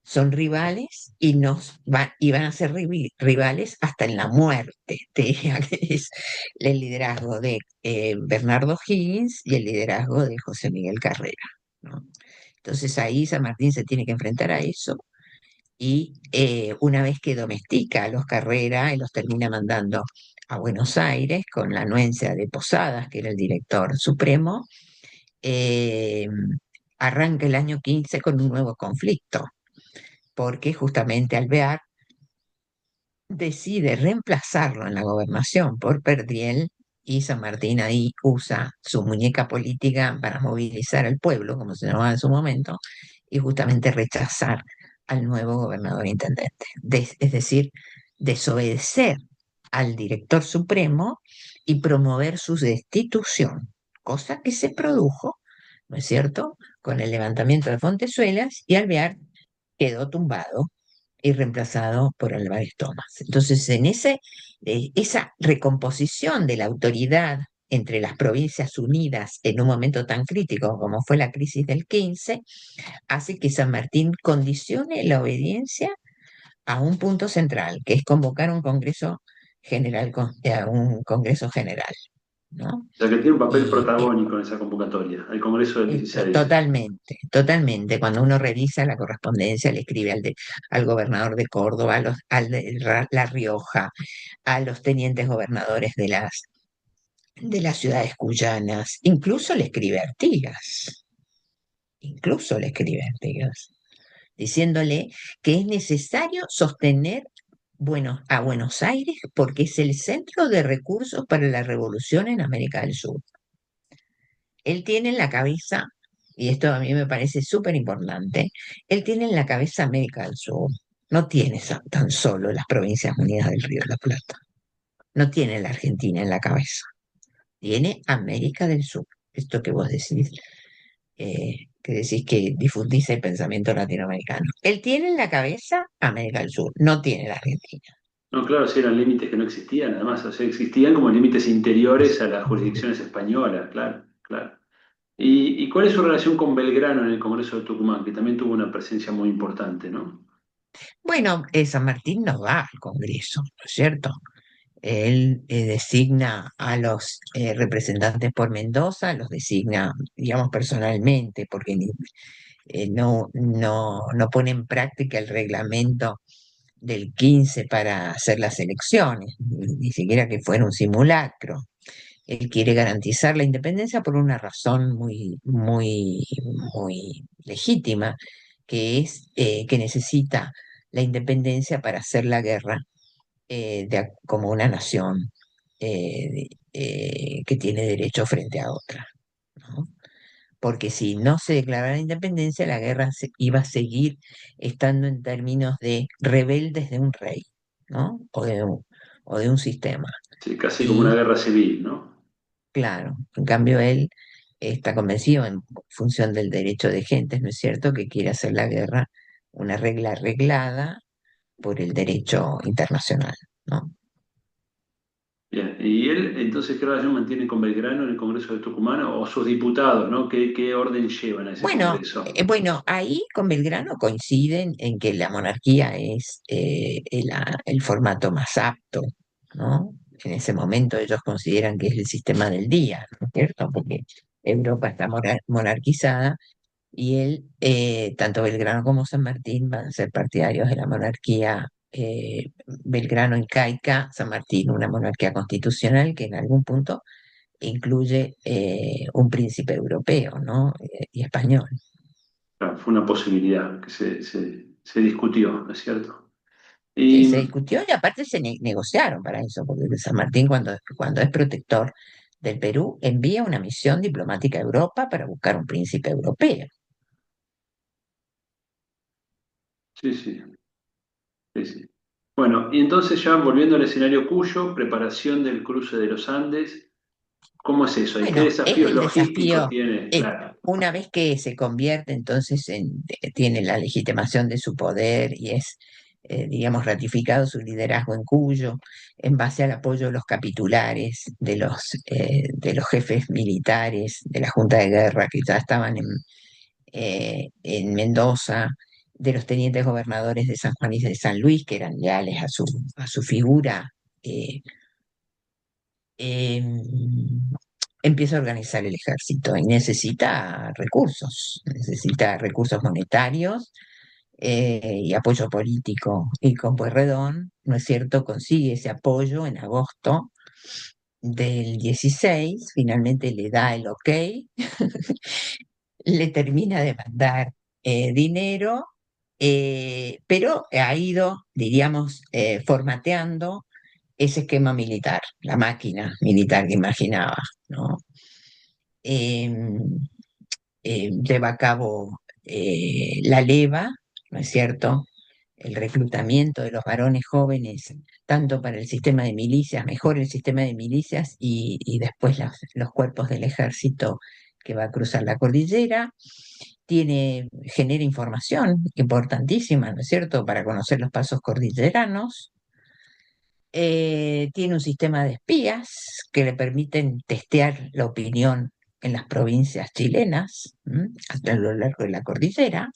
son rivales y van a ser rivales hasta en la muerte. Te diría que es el liderazgo de Bernardo Higgins y el liderazgo de José Miguel Carrera, ¿no? Entonces ahí San Martín se tiene que enfrentar a eso y una vez que domestica a los Carrera y los termina mandando a Buenos Aires con la anuencia de Posadas, que era el director supremo, eh, arranca el año 15 con un nuevo conflicto, porque justamente Alvear decide reemplazarlo en la gobernación por Perdriel y San Martín ahí usa su muñeca política para movilizar al pueblo, como se llamaba en su momento, y justamente rechazar al nuevo gobernador intendente. Es decir, desobedecer al director supremo y promover su destitución, cosa que se produjo, ¿no es cierto?, con el levantamiento de Fontezuelas y Alvear quedó tumbado y reemplazado por Álvarez Thomas. Entonces, esa recomposición de la autoridad entre las provincias unidas en un momento tan crítico como fue la crisis del 15, hace que San Martín condicione la obediencia a un punto central, que es convocar un congreso general, a un congreso general, ¿no? O sea, que tiene un papel Y protagónico en esa convocatoria, el Congreso del 16. Totalmente, totalmente. Cuando uno revisa la correspondencia, le escribe al gobernador de Córdoba, al de La Rioja, a los tenientes gobernadores de las ciudades cuyanas, incluso le escribe a Artigas, diciéndole que es necesario sostener a Buenos Aires porque es el centro de recursos para la revolución en América del Sur. Él tiene en la cabeza, y esto a mí me parece súper importante, él tiene en la cabeza América del Sur. No tiene tan solo las Provincias Unidas del Río de la Plata. No tiene la Argentina en la cabeza. Tiene América del Sur. Esto que vos decís, que decís que difundís el pensamiento latinoamericano. Él tiene en la cabeza América del Sur, no tiene la Argentina. No, claro, sí eran límites que no existían, además, o sea, existían como límites interiores a las jurisdicciones españolas, claro, claro. Y cuál es su relación con Belgrano en el Congreso de Tucumán, que también tuvo una presencia muy importante, ¿no? Bueno, San Martín no va al Congreso, ¿no es cierto? Él designa a los representantes por Mendoza, los designa, digamos, personalmente, porque no pone en práctica el reglamento del 15 para hacer las elecciones, ni siquiera que fuera un simulacro. Él quiere garantizar la independencia por una razón muy legítima, que es que necesita la independencia para hacer la guerra como una nación que tiene derecho frente a otra, ¿no? Porque si no se declarara la independencia, la guerra iba a seguir estando en términos de rebeldes de un rey, ¿no? O de un sistema. Sí, casi como una Y guerra civil, ¿no? claro, en cambio él está convencido en función del derecho de gentes, ¿no es cierto?, que quiere hacer la guerra una regla arreglada por el derecho internacional, ¿no? Bien, y él, entonces, ¿qué relación mantiene con Belgrano en el Congreso de Tucumán o sus diputados, ¿no? ¿Qué orden llevan a ese Congreso? Bueno, ahí con Belgrano coinciden en que la monarquía es el formato más apto, ¿no? En ese momento ellos consideran que es el sistema del día, ¿no es cierto? Porque Europa está monarquizada y él, tanto Belgrano como San Martín van a ser partidarios de la monarquía, Belgrano incaica, San Martín una monarquía constitucional que en algún punto incluye un príncipe europeo, ¿no? Y español. Claro, fue una posibilidad que se discutió, ¿no es cierto? Sí, Y se discutió y aparte se negociaron para eso, porque San Martín cuando es protector del Perú envía una misión diplomática a Europa para buscar un príncipe europeo. sí, sí, sí, sí. Bueno, y entonces ya volviendo al escenario Cuyo, preparación del cruce de los Andes, ¿cómo es eso? ¿Y qué Bueno, es desafíos el logísticos desafío, tiene? Claro, una vez que se convierte entonces tiene la legitimación de su poder y es, digamos, ratificado su liderazgo en Cuyo, en base al apoyo de los capitulares, de los jefes militares, de la Junta de Guerra que ya estaban en Mendoza, de los tenientes gobernadores de San Juan y de San Luis, que eran leales a su figura. eh, eh, Empieza a organizar el ejército y necesita recursos monetarios y apoyo político. Y con Pueyrredón, ¿no es cierto?, consigue ese apoyo en agosto del 16, finalmente le da el ok, le termina de mandar dinero, pero ha ido, diríamos, formateando ese esquema militar, la máquina militar que imaginaba, ¿no? eh, Lleva a cabo la leva, ¿no es cierto? El reclutamiento de los varones jóvenes, tanto para el sistema de milicias, mejor el sistema de milicias y después los cuerpos del ejército que va a cruzar la cordillera. Genera información importantísima, ¿no es cierto?, para conocer los pasos cordilleranos. Tiene un sistema de espías que le permiten testear la opinión en las provincias chilenas, a lo largo de la cordillera.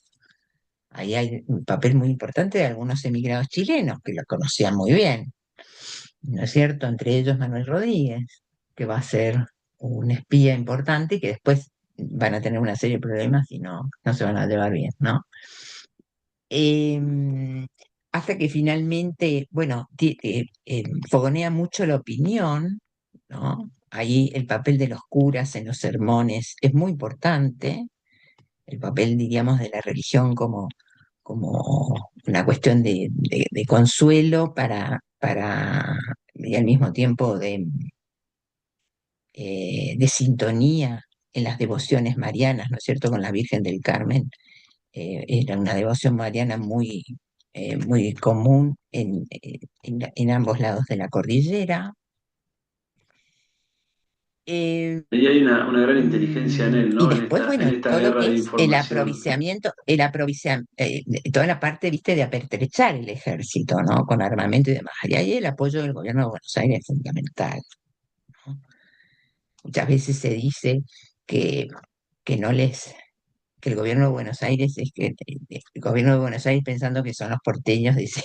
Ahí hay un papel muy importante de algunos emigrados chilenos que lo conocían muy bien, ¿no es cierto? Entre ellos Manuel Rodríguez, que va a ser un espía importante y que después van a tener una serie de problemas y no se van a llevar bien, ¿no? Em, Hasta que finalmente, bueno, fogonea mucho la opinión, ¿no? Ahí el papel de los curas en los sermones es muy importante, el papel, diríamos, de la religión como una cuestión de consuelo y al mismo tiempo de sintonía en las devociones marianas, ¿no es cierto?, con la Virgen del Carmen. Era una devoción mariana muy común en ambos lados de la cordillera. Eh, y hay una gran inteligencia en él, y ¿no? después, En bueno, esta todo lo guerra que de es el información. aprovisionamiento, toda la parte, viste, de apertrechar el ejército, ¿no? Con armamento y demás. Y ahí el apoyo del gobierno de Buenos Aires es fundamental, ¿no? Muchas veces se dice que, que no les que el gobierno de Buenos Aires el gobierno de Buenos Aires pensando que son los porteños, dice,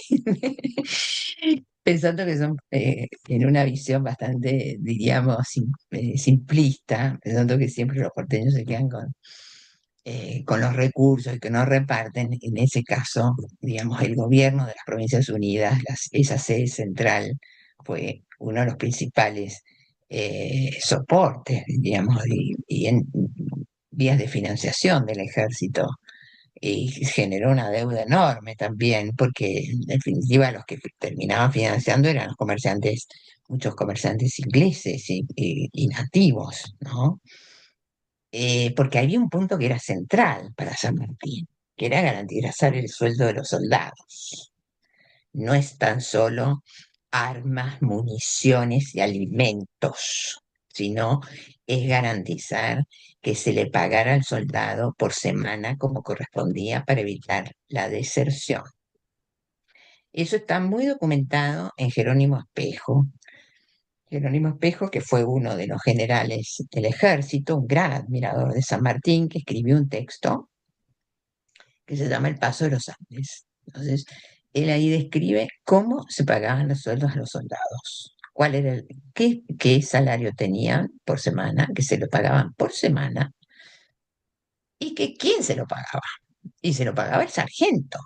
pensando que son en una visión bastante, diríamos, simplista, pensando que siempre los porteños se quedan con los recursos y que no reparten. En ese caso, digamos, el gobierno de las Provincias Unidas, esa sede central, fue uno de los principales soportes, digamos, y en vías de financiación del ejército. Y generó una deuda enorme también, porque en definitiva los que terminaban financiando eran los comerciantes, muchos comerciantes ingleses y nativos, ¿no? Porque había un punto que era central para San Martín, que era garantizar el sueldo de los soldados. No es tan solo armas, municiones y alimentos. sino es garantizar que se le pagara al soldado por semana como correspondía para evitar la deserción. Eso está muy documentado en Jerónimo Espejo. Jerónimo Espejo, que fue uno de los generales del ejército, un gran admirador de San Martín, que escribió un texto que se llama El Paso de los Andes. Entonces, él ahí describe cómo se pagaban los sueldos a los soldados, cuál era qué salario tenían por semana, que se lo pagaban por semana, y que quién se lo pagaba. Y se lo pagaba el sargento.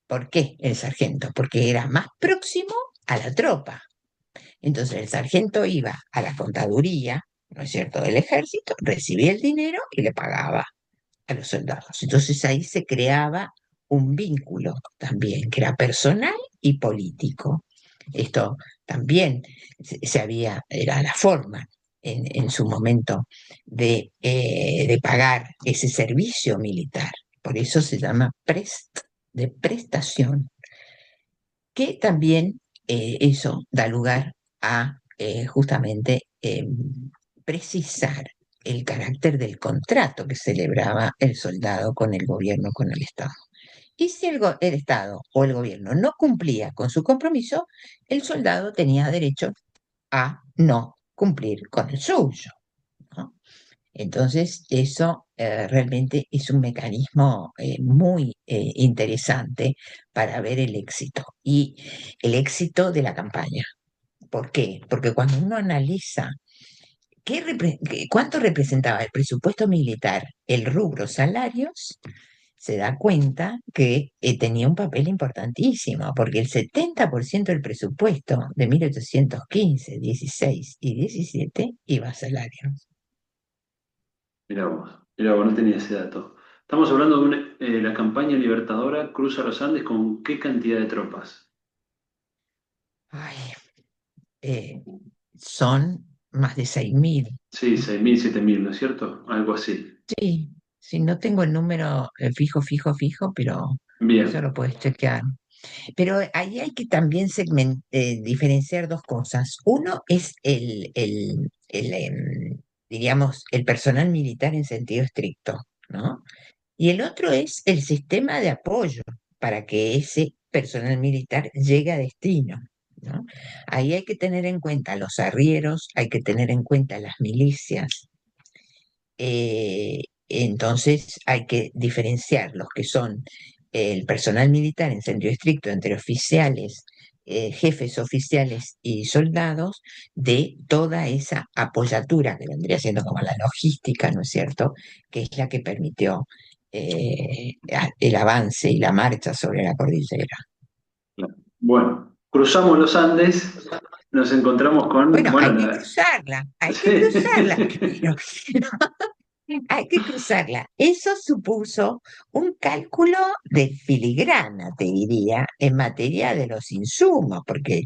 ¿Por qué el sargento? Porque era más próximo a la tropa. Entonces el sargento iba a la contaduría, ¿no es cierto?, del ejército, recibía el dinero y le pagaba a los soldados. Entonces ahí se creaba un vínculo también, que era personal y político. Esto también era la forma en su momento de pagar ese servicio militar. Por eso se llama de prestación, que también eso da lugar a justamente precisar el carácter del contrato que celebraba el soldado con el gobierno, con el Estado. Y si el Estado o el gobierno no cumplía con su compromiso, el soldado tenía derecho a no cumplir con el suyo, ¿no? Entonces, eso realmente es un mecanismo muy interesante para ver el éxito y el éxito de la campaña. ¿Por qué? Porque cuando uno analiza cuánto representaba el presupuesto militar, el rubro salarios, se da cuenta que tenía un papel importantísimo, porque el 70% del presupuesto de 1815, 16 y 17 iba a salarios. Mirá vos, no tenía ese dato. Estamos hablando de la campaña libertadora cruza los Andes con qué cantidad de tropas. Ay, eh, son más de 6.000. Sí, 6.000, 7.000, ¿no es cierto? Algo así. Sí, sí, no tengo el número fijo, pero eso Bien, lo puedes chequear. Pero ahí hay que también diferenciar dos cosas. Uno es diríamos, el personal militar en sentido estricto, ¿no? Y el otro es el sistema de apoyo para que ese personal militar llegue a destino, ¿no? Ahí hay que tener en cuenta los arrieros, hay que tener en cuenta las milicias. Entonces hay que diferenciar los que son el personal militar en sentido estricto entre oficiales, jefes oficiales y soldados, de toda esa apoyatura que vendría siendo como la logística, ¿no es cierto?, que es la que permitió el avance y la marcha sobre la cordillera. claro. Bueno, cruzamos los Andes, nos encontramos con, Bueno, bueno, hay que cruzarla Sí. primero. Hay que cruzarla. Eso supuso un cálculo de filigrana, te diría, en materia de los insumos, porque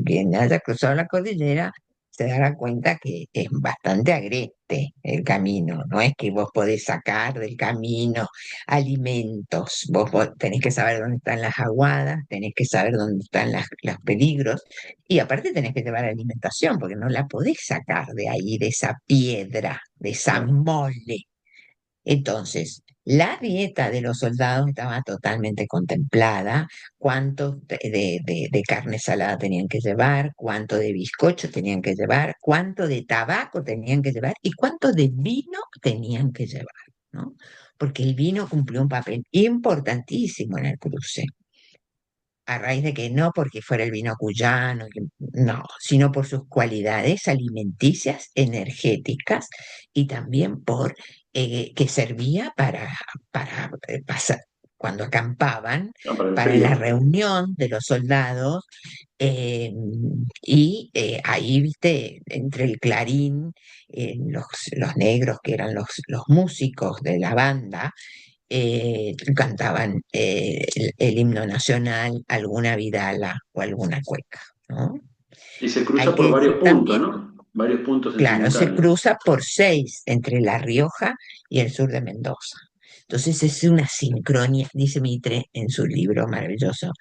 quien haya cruzado la cordillera se dará cuenta que es bastante agreste el camino. No es que vos podés sacar del camino alimentos, vos tenés que saber dónde están las aguadas, tenés que saber dónde están los peligros, y aparte tenés que llevar alimentación, porque no la podés sacar de ahí, de esa piedra, de esa Claro. mole. Entonces, la dieta de los soldados estaba totalmente contemplada, cuánto de carne salada tenían que llevar, cuánto de bizcocho tenían que llevar, cuánto de tabaco tenían que llevar y cuánto de vino tenían que llevar, ¿no? Porque el vino cumplió un papel importantísimo en el cruce, a raíz de que no porque fuera el vino cuyano, no, sino por sus cualidades alimenticias, energéticas y también por que servía para pasar, cuando acampaban, Ah, para el para la frío. reunión de los soldados, eh, y ahí, viste, entre el clarín, los negros que eran los músicos de la banda, cantaban el himno nacional, alguna vidala o alguna cueca, ¿no? Y se cruza Hay por que varios decir puntos, también, ¿no? Varios puntos en claro, se simultáneo. cruza por 6 entre La Rioja y el sur de Mendoza. Entonces es una sincronía, dice Mitre en su libro maravilloso,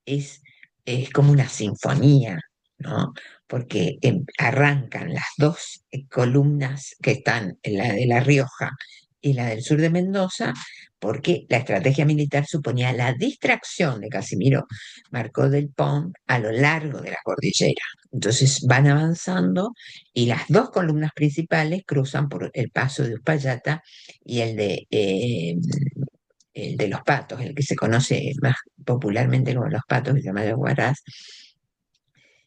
es, es como una sinfonía, ¿no? porque arrancan las dos columnas que están, la de La Rioja y la del sur de Mendoza, porque la estrategia militar suponía la distracción de Casimiro Marcó del Pont a lo largo de la cordillera. Entonces van avanzando y las dos columnas principales cruzan por el paso de Uspallata y el de los Patos, el que se conoce más popularmente como los Patos, que se llama de Huaraz.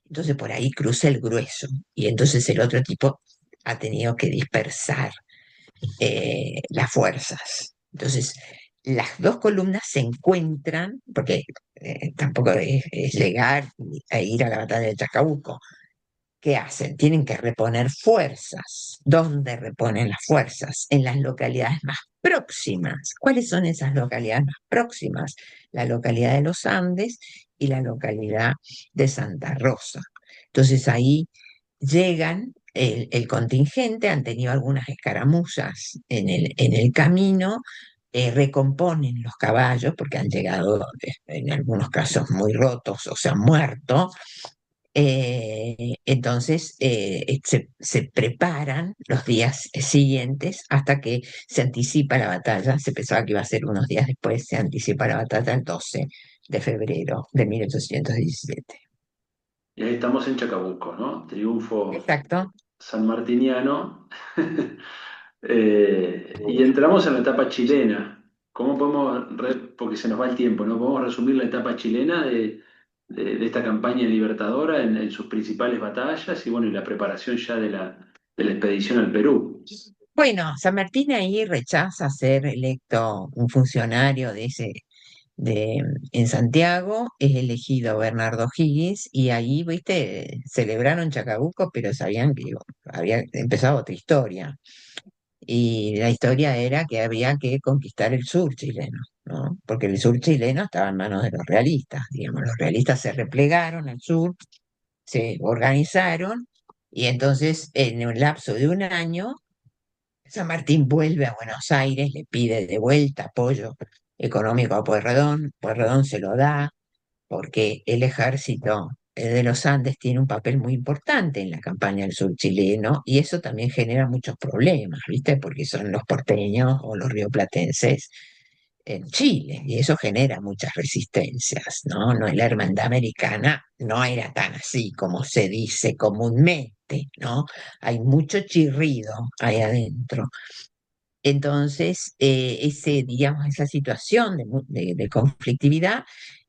Entonces por ahí cruza el grueso y entonces el otro tipo ha tenido que dispersar las fuerzas. Entonces las dos columnas se encuentran, porque tampoco es llegar a ir a la batalla de Chacabuco. ¿Qué hacen? Tienen que reponer fuerzas. ¿Dónde reponen las fuerzas? En las localidades más próximas. ¿Cuáles son esas localidades más próximas? La localidad de los Andes y la localidad de Santa Rosa. Entonces ahí llegan el contingente, han tenido algunas escaramuzas en el camino, recomponen los caballos porque han llegado en algunos casos muy rotos o se han muerto. Entonces se preparan los días siguientes hasta que se anticipa la batalla. Se pensaba que iba a ser unos días después, se anticipa la batalla el 12 de febrero de 1817. Y ahí estamos en Chacabuco, ¿no? Triunfo Exacto. sanmartiniano. Y entramos en la etapa chilena. ¿Cómo podemos, porque se nos va el tiempo, ¿no? Podemos resumir la etapa chilena de esta campaña libertadora en sus principales batallas y bueno, y la preparación ya de la expedición al Perú. Bueno, San Martín ahí rechaza ser electo un funcionario de, en Santiago, es elegido Bernardo Higgins y ahí, viste, celebraron Chacabuco, pero sabían que había empezado otra historia. Y la historia era que había que conquistar el sur chileno, ¿no? Porque el sur chileno estaba en manos de los realistas, digamos, los realistas se replegaron al sur, se organizaron y entonces en un lapso de un año San Martín vuelve a Buenos Aires, le pide de vuelta apoyo económico a Pueyrredón, Pueyrredón se lo da porque el ejército de los Andes tiene un papel muy importante en la campaña del sur chileno y eso también genera muchos problemas, ¿viste? Porque son los porteños o los rioplatenses en Chile y eso genera muchas resistencias, ¿no? No, la hermandad americana no era tan así como se dice comúnmente, ¿no? Hay mucho chirrido ahí adentro. Entonces, digamos, esa situación de conflictividad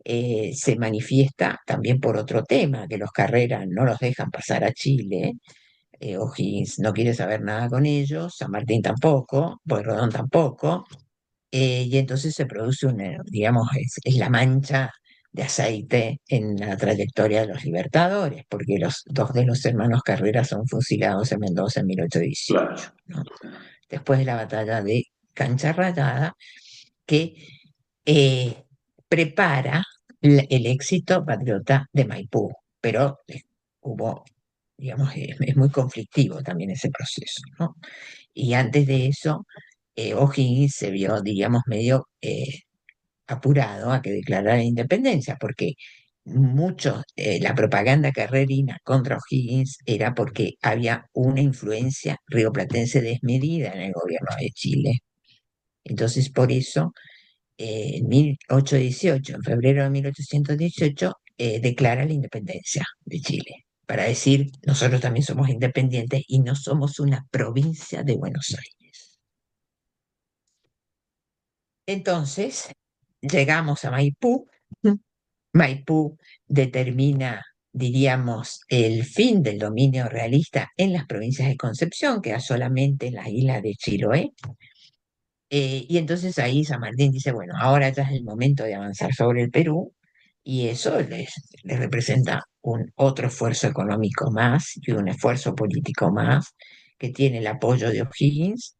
se manifiesta también por otro tema, que los Carreras no los dejan pasar a Chile, O'Higgins no quiere saber nada con ellos, San Martín tampoco, Pueyrredón tampoco, y entonces se produce una, digamos, es la mancha de aceite en la trayectoria de los libertadores, porque los dos de los hermanos Carreras son fusilados en Mendoza en 1818, Claro. ¿no? Después de la batalla de Cancha Rayada, que eh, prepara el éxito patriota de Maipú, pero hubo, digamos, es muy conflictivo también ese proceso, ¿no? Y antes de eso, O'Higgins se vio, digamos, medio apurado a que declarara la independencia, porque la propaganda carrerina contra O'Higgins era porque había una influencia rioplatense desmedida en el gobierno de Chile. Entonces, por eso, en 1818, en febrero de 1818, declara la independencia de Chile, para decir, nosotros también somos independientes y no somos una provincia de Buenos Aires. Entonces, llegamos a Maipú. Maipú determina, diríamos, el fin del dominio realista en las provincias de Concepción, queda solamente en la isla de Chiloé. Y entonces ahí San Martín dice, bueno, ahora ya es el momento de avanzar sobre el Perú, y eso les representa un otro esfuerzo económico más y un esfuerzo político más, que tiene el apoyo de O'Higgins,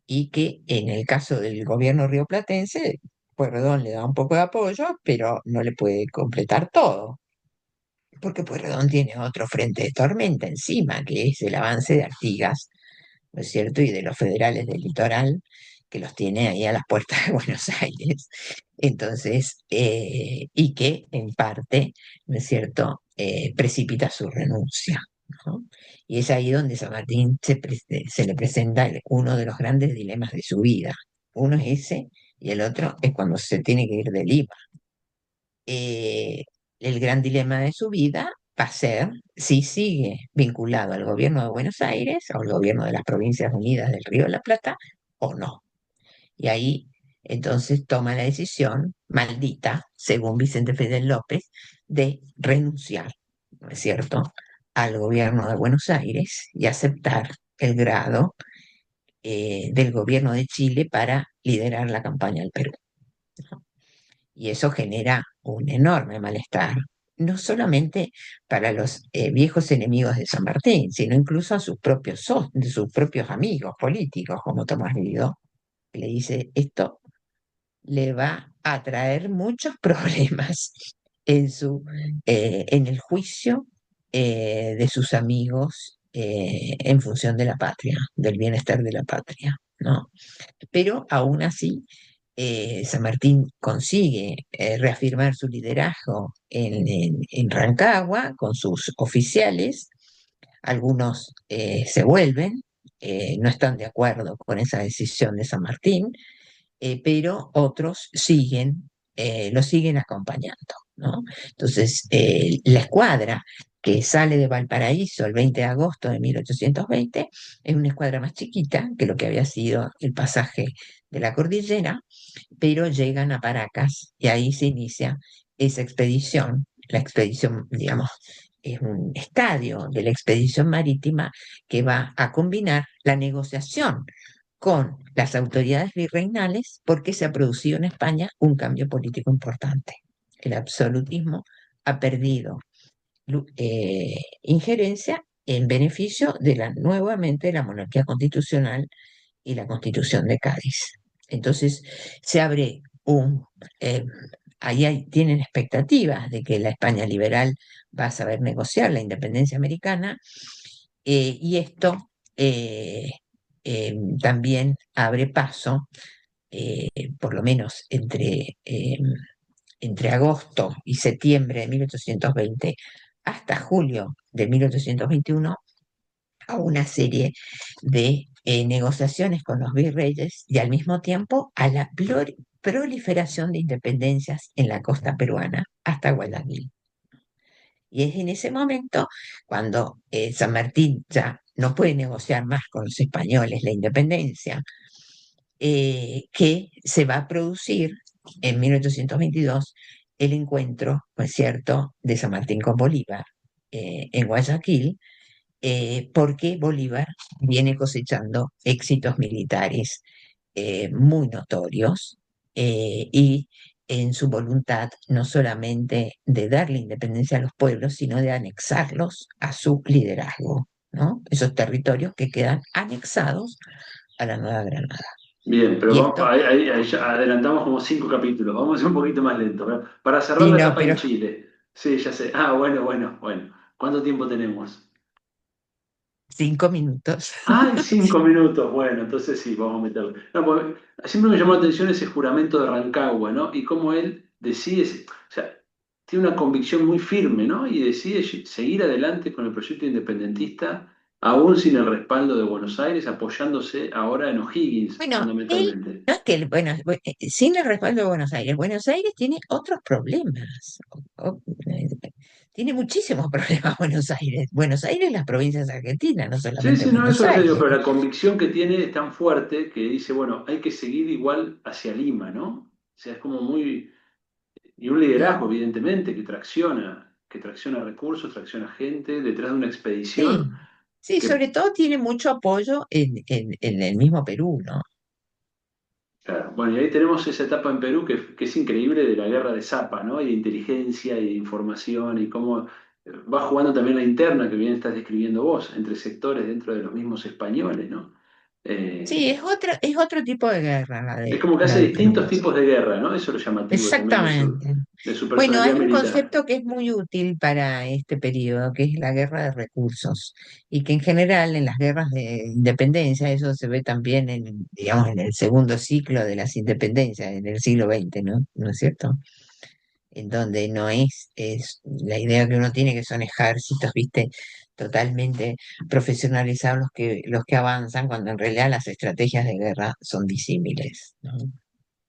y que en el caso del gobierno rioplatense, Pueyrredón le da un poco de apoyo, pero no le puede completar todo, porque Pueyrredón tiene otro frente de tormenta encima, que es el avance de Artigas, ¿no es cierto? Y de los federales del litoral, que los tiene ahí a las puertas de Buenos Aires. Entonces, y que en parte, ¿no es cierto?, precipita su renuncia. ¿no? Y es ahí donde San Martín se le presenta uno de los grandes dilemas de su vida. Uno es ese y el otro es cuando se tiene que ir de Lima. eh, el gran dilema de su vida va a ser si sigue vinculado al gobierno de Buenos Aires o al gobierno de las Provincias Unidas del Río de la Plata o no. Y ahí entonces toma la decisión maldita, según Vicente Fidel López, de renunciar, ¿no es cierto?, al gobierno de Buenos Aires y aceptar el grado del gobierno de Chile para liderar la campaña del Perú. Y eso genera un enorme malestar, no solamente para los viejos enemigos de San Martín, sino incluso a sus propios, de sus propios amigos políticos, como Tomás Guido, que le dice, esto le va a traer muchos problemas en el juicio de sus amigos en función de la patria, del bienestar de la patria, ¿no? Pero aún así, San Martín consigue reafirmar su liderazgo en Rancagua con sus oficiales. Algunos se vuelven, no están de acuerdo con esa decisión de San Martín, pero otros siguen, lo siguen acompañando, ¿no? Entonces, la escuadra que sale de Valparaíso el 20 de agosto de 1820 es una escuadra más chiquita que lo que había sido el pasaje de la cordillera, pero llegan a Paracas y ahí se inicia esa expedición. La expedición, digamos, es un estadio de la expedición marítima que va a combinar la negociación con las autoridades virreinales porque se ha producido en España un cambio político importante. El absolutismo ha perdido injerencia en beneficio de nuevamente la monarquía constitucional y la Constitución de Cádiz. Entonces se abre eh, tienen expectativas de que la España liberal va a saber negociar la independencia americana, y esto eh, también abre paso, eh, por lo menos entre agosto y septiembre de 1820 hasta julio de 1821, a una serie de negociaciones con los virreyes y al mismo tiempo a la proliferación de independencias en la costa peruana hasta Guayaquil. Y es en ese momento cuando San Martín ya no puede negociar más con los españoles la independencia, que se va a producir en 1822 el encuentro, ¿no es cierto?, de San Martín con Bolívar en Guayaquil, porque Bolívar viene cosechando éxitos militares muy notorios, y en su voluntad no solamente de darle independencia a los pueblos, sino de anexarlos a su liderazgo, ¿no? Esos territorios que quedan anexados a la Nueva Granada. Bien, pero Y esto, ahí ya adelantamos como 5 capítulos. Vamos a ir un poquito más lento, ¿verdad? Para cerrar sí, la no, etapa en pero Chile. Sí, ya sé. Ah, bueno, bueno, bueno. ¿Cuánto tiempo tenemos? 5 minutos. Ah, 5 minutos. Bueno, entonces sí, vamos a meterlo. No, porque siempre me llamó la atención ese juramento de Rancagua, ¿no? Y cómo él decide, o sea, tiene una convicción muy firme, ¿no? Y decide seguir adelante con el proyecto independentista, aún sin el respaldo de Buenos Aires, apoyándose ahora en O'Higgins, Bueno, él, fundamentalmente. no es que, bueno, sin el respaldo de Buenos Aires tiene otros problemas. Tiene muchísimos problemas Buenos Aires. Buenos Aires, las provincias argentinas, no Sí, solamente sí, no, Buenos eso te digo, Aires. pero la convicción que tiene es tan fuerte que dice, bueno, hay que seguir igual hacia Lima, ¿no? O sea, es como muy... Y un liderazgo, Sí, evidentemente, que tracciona recursos, tracciona gente, detrás de una expedición, sí, sí, que, sobre todo tiene mucho apoyo en el mismo Perú, ¿no? claro, bueno, y ahí tenemos esa etapa en Perú que es increíble de la guerra de Zapa, ¿no? Y de inteligencia y de información y cómo va jugando también la interna que bien estás describiendo vos, entre sectores dentro de los mismos españoles, ¿no? Sí, Eh, es otro tipo de guerra Es como que la hace del Perú. distintos tipos de guerra, ¿no? Eso es lo llamativo también Exactamente. de su Bueno, personalidad hay un militar. concepto que es muy útil para este periodo, que es la guerra de recursos, y que en general en las guerras de independencia, eso se ve también en, digamos, en el segundo ciclo de las independencias, en el siglo XX, ¿no? ¿No es cierto? En donde no es la idea que uno tiene que son ejércitos, ¿viste? totalmente profesionalizados los que avanzan, cuando en realidad las estrategias de guerra son disímiles, ¿no?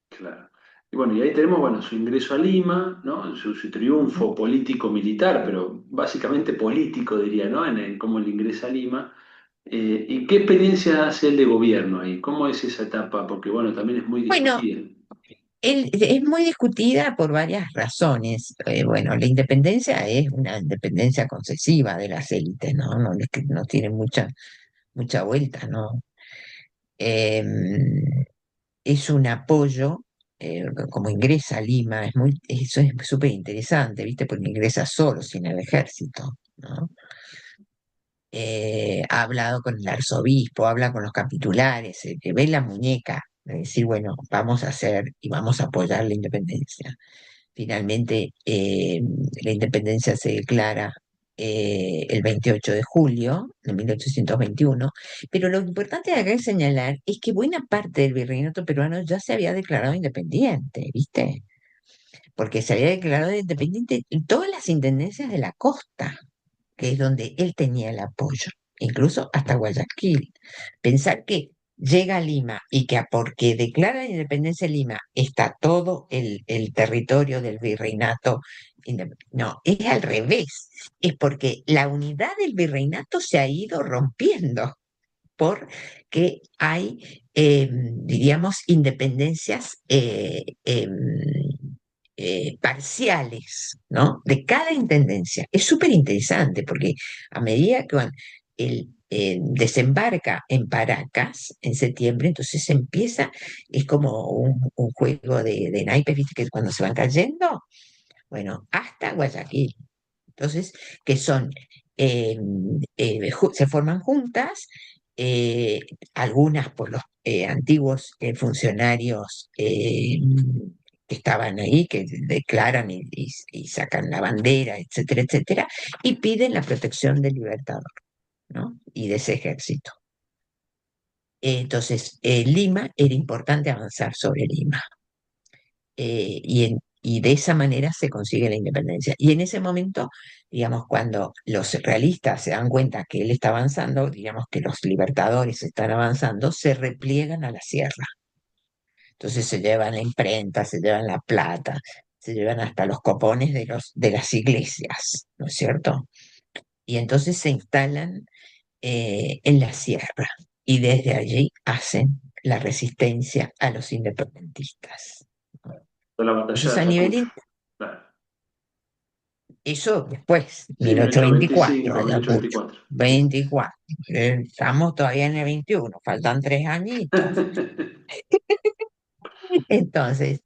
Claro. Y bueno, y ahí tenemos, bueno, su ingreso a Lima, ¿no? Su triunfo político-militar, pero básicamente político, diría, ¿no? En cómo él ingresa a Lima. ¿Y qué experiencia hace él de gobierno ahí? ¿Cómo es esa etapa? Porque, bueno, también es muy Bueno, discutida. es muy discutida por varias razones. Bueno, la independencia es una independencia concesiva de las élites, ¿no? No, es que no tiene mucha vuelta, ¿no? Eh, es un apoyo, como ingresa a Lima, eso es súper interesante, ¿viste? Porque ingresa solo, sin el ejército, ¿no? Ha hablado con el arzobispo, habla con los capitulares, que ve la muñeca, de decir, bueno, vamos a hacer y vamos a apoyar la independencia. Finalmente, la independencia se declara el 28 de julio de 1821, pero lo importante de acá es señalar es que buena parte del virreinato peruano ya se había declarado independiente, ¿viste? Porque se había declarado independiente en todas las intendencias de la costa, que es donde él tenía el apoyo, incluso hasta Guayaquil. Pensar que llega a Lima y que porque declara la independencia de Lima está todo el territorio del virreinato. No, es al revés, es porque la unidad del virreinato se ha ido rompiendo porque hay, diríamos, independencias parciales, ¿no? De cada intendencia. Es súper interesante porque a medida que él desembarca en Paracas en septiembre, entonces empieza, es como un juego de naipes, ¿viste? Que cuando se van cayendo, bueno, hasta Guayaquil. Entonces, que son, eh, se forman juntas, eh, algunas por los antiguos funcionarios que estaban ahí, que declaran y sacan la bandera, etcétera, etcétera, y piden la protección del Libertador, ¿no? Y de ese ejército. Entonces, Lima, era importante avanzar sobre Lima y de esa manera se consigue la independencia. Y en ese momento, digamos, cuando los realistas se dan cuenta que él está avanzando, digamos que los libertadores están avanzando, se repliegan a la sierra. Entonces se llevan la imprenta, se llevan la plata, se llevan hasta los copones de las iglesias, ¿no es cierto? Y entonces se instalan en la sierra y desde allí hacen la resistencia a los independentistas. Toda la batalla Entonces, de a nivel Ayacucho. Claro. eso después, Sí, 1824, 1825, Ayacucho, 1824. Sí. 24. Estamos todavía en el 21, faltan 3 añitos. Entonces,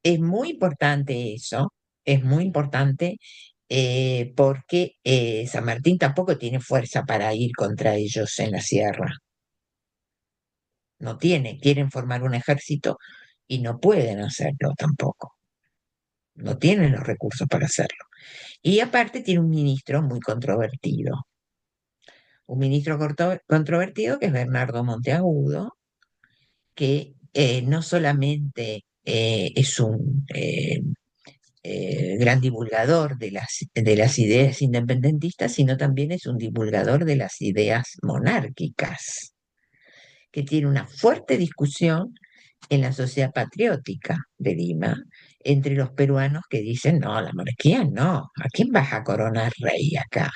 es muy importante eso, es muy importante porque San Martín tampoco tiene fuerza para ir contra ellos en la sierra. No tiene, quieren formar un ejército y no pueden hacerlo tampoco. No tienen los recursos para hacerlo. Y aparte tiene un ministro muy controvertido. Un ministro controvertido que es Bernardo Monteagudo, que no solamente es un gran divulgador de las ideas independentistas, sino también es un divulgador de las ideas monárquicas, que tiene una fuerte discusión en la sociedad patriótica de Lima entre los peruanos que dicen, no, la monarquía no, ¿a quién vas a coronar rey acá?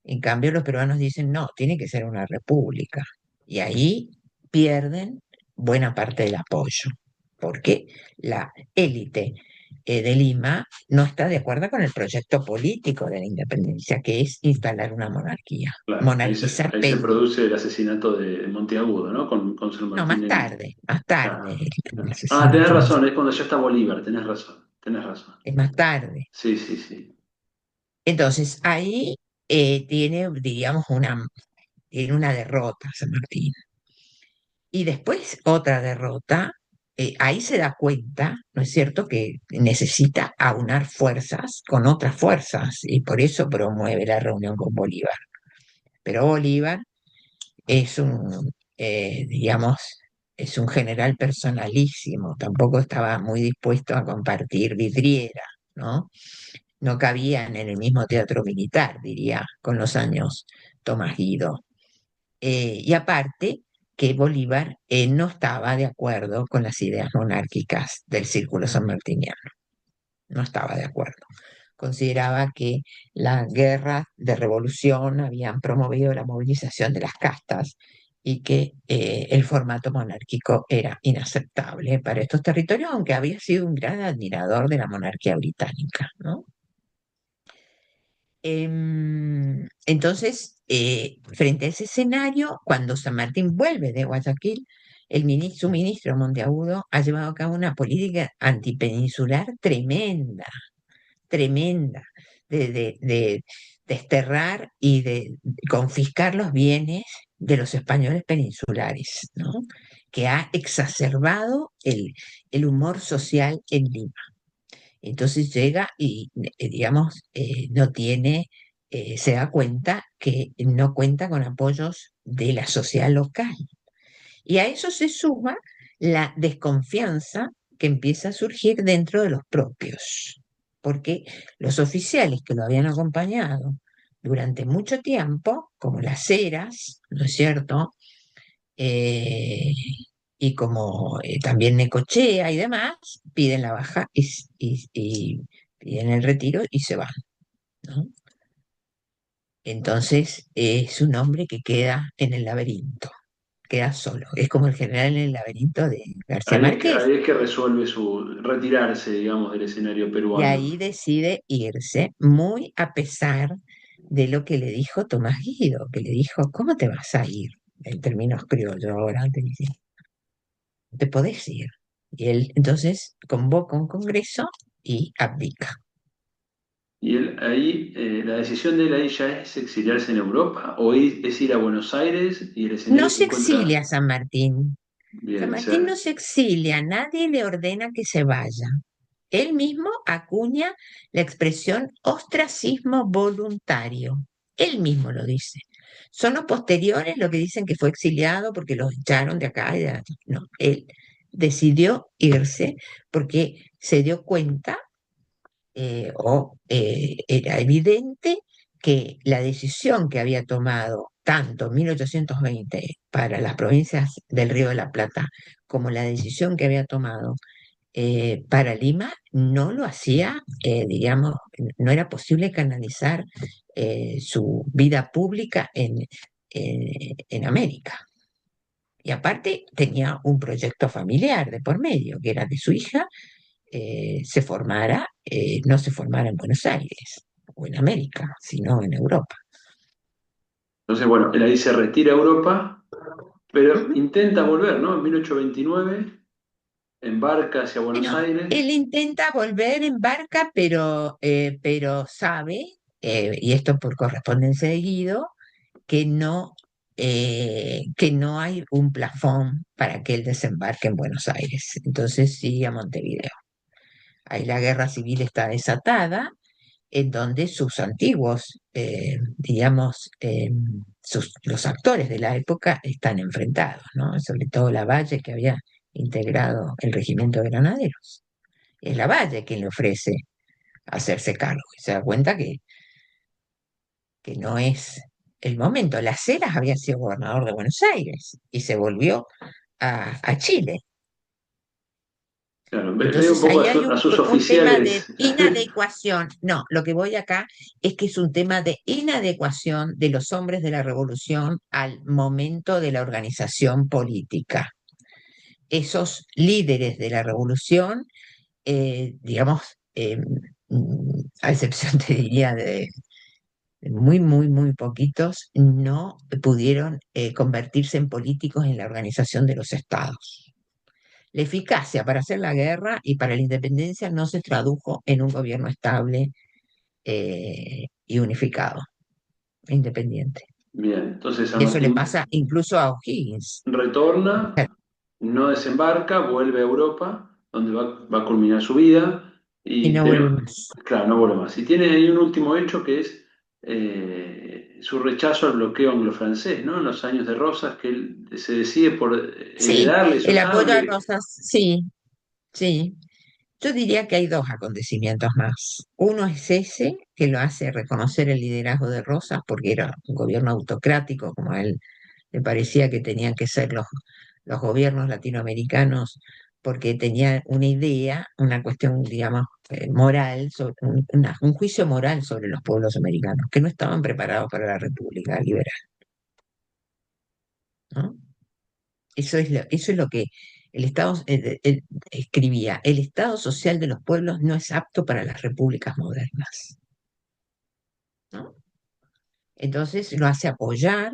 En cambio, los peruanos dicen, no, tiene que ser una república. Y ahí pierden buena parte del apoyo, porque la élite de Lima no está de acuerdo con el proyecto político de la independencia, que es instalar una monarquía, Claro, monarquizar ahí se Perú. produce el asesinato de Monteagudo, ¿no? Con San No, Martín en... más tarde Claro, el claro. Ah, tenés asesinato, razón, es cuando ya está Bolívar, tenés razón, tenés razón. es más tarde. Sí, sí, sí. Entonces, ahí tiene, diríamos, tiene una derrota San Martín. Y después otra derrota, ahí se da cuenta, ¿no es cierto?, que necesita aunar fuerzas con otras fuerzas y por eso promueve la reunión con Bolívar. Pero Bolívar es digamos, es un general personalísimo, tampoco estaba muy dispuesto a compartir vidriera, ¿no? no cabían en el mismo teatro militar, diría con los años Tomás Guido. Y aparte que Bolívar no estaba de acuerdo con las ideas monárquicas del Círculo sanmartiniano, no estaba de acuerdo. Consideraba que las guerras de revolución habían promovido la movilización de las castas y que el formato monárquico era inaceptable para estos territorios, aunque había sido un gran admirador de la monarquía británica, ¿no? Entonces, frente a ese escenario, cuando San Martín vuelve de Guayaquil, su ministro Monteagudo ha llevado a cabo una política antipeninsular tremenda, tremenda, de desterrar y de confiscar los bienes de los españoles peninsulares, ¿no? Que ha exacerbado el humor social en Lima. Entonces llega y, digamos, no tiene, se da cuenta que no cuenta con apoyos de la sociedad local. Y a eso se suma la desconfianza que empieza a surgir dentro de los propios, porque los oficiales que lo habían acompañado durante mucho tiempo, como las Heras, ¿no es cierto? Eh, y como también Necochea y demás, piden la baja y piden el retiro y se van, ¿no? Entonces es un hombre que queda en el laberinto, queda solo. Es como el general en el laberinto de García Márquez. Ahí es que resuelve su retirarse, digamos, del escenario Y peruano. ahí decide irse, muy a pesar de lo que le dijo Tomás Guido, que le dijo, ¿cómo te vas a ir? En términos criollos ahora, te dice, te podés ir. Y él entonces convoca un congreso y abdica. Y él ahí, la decisión de él ahí ya es exiliarse en Europa o es ir a Buenos Aires y el No escenario se se encuentra exilia San Martín. San bien, o Martín sea, no se exilia, nadie le ordena que se vaya. Él mismo acuña la expresión ostracismo voluntario. Él mismo lo dice. Son los posteriores los que dicen que fue exiliado porque los echaron de acá y de allá. No, él decidió irse porque se dio cuenta era evidente que la decisión que había tomado tanto 1820 para las provincias del Río de la Plata como la decisión que había tomado para Lima no lo hacía, digamos, no era posible canalizar su vida pública en América. Y aparte tenía un proyecto familiar de por medio, que era que su hija no se formara en Buenos Aires o en América, sino en Europa. entonces bueno, él ahí se retira a Europa, pero Ujú. intenta volver, ¿no? En 1829 embarca hacia Buenos Bueno, él Aires. intenta volver en barca, pero sabe, y esto por correspondencia de Guido, que no hay un plafón para que él desembarque en Buenos Aires. Entonces sigue a Montevideo. Ahí la guerra civil está desatada, en donde sus antiguos, digamos, los actores de la época están enfrentados, ¿no? Sobre todo Lavalle, que había integrado el regimiento de granaderos. Es Lavalle quien le ofrece hacerse cargo y se da cuenta que no es el momento. Las Heras había sido gobernador de Buenos Aires y se volvió a Chile. Claro, ve un Entonces poco ahí hay a sus un tema oficiales. de inadecuación. No, lo que voy acá es que es un tema de inadecuación de los hombres de la revolución al momento de la organización política. Esos líderes de la revolución, digamos, a excepción te diría de muy, muy, muy poquitos, no pudieron convertirse en políticos en la organización de los estados. La eficacia para hacer la guerra y para la independencia no se tradujo en un gobierno estable y unificado, independiente. Bien, entonces San Y eso le Martín pasa incluso a O'Higgins. retorna, no desembarca, vuelve a Europa, donde va a culminar su vida Y y no vuelve más. claro, no vuelve más. Y tiene ahí un último hecho que es su rechazo al bloqueo anglo-francés, ¿no? En los años de Rosas, que él se decide por Sí, heredarle su el apoyo a sable. Rosas, sí, sí. Yo diría que hay dos acontecimientos más. Uno es ese, que lo hace reconocer el liderazgo de Rosas, porque era un gobierno autocrático, como a él le parecía que tenían que ser los gobiernos latinoamericanos, porque tenía una idea, una cuestión, digamos, moral, un juicio moral sobre los pueblos americanos, que no estaban preparados para la República Liberal, ¿no? Eso es lo que el Estado escribía. El Estado social de los pueblos no es apto para las repúblicas modernas, ¿no? Entonces lo hace apoyar,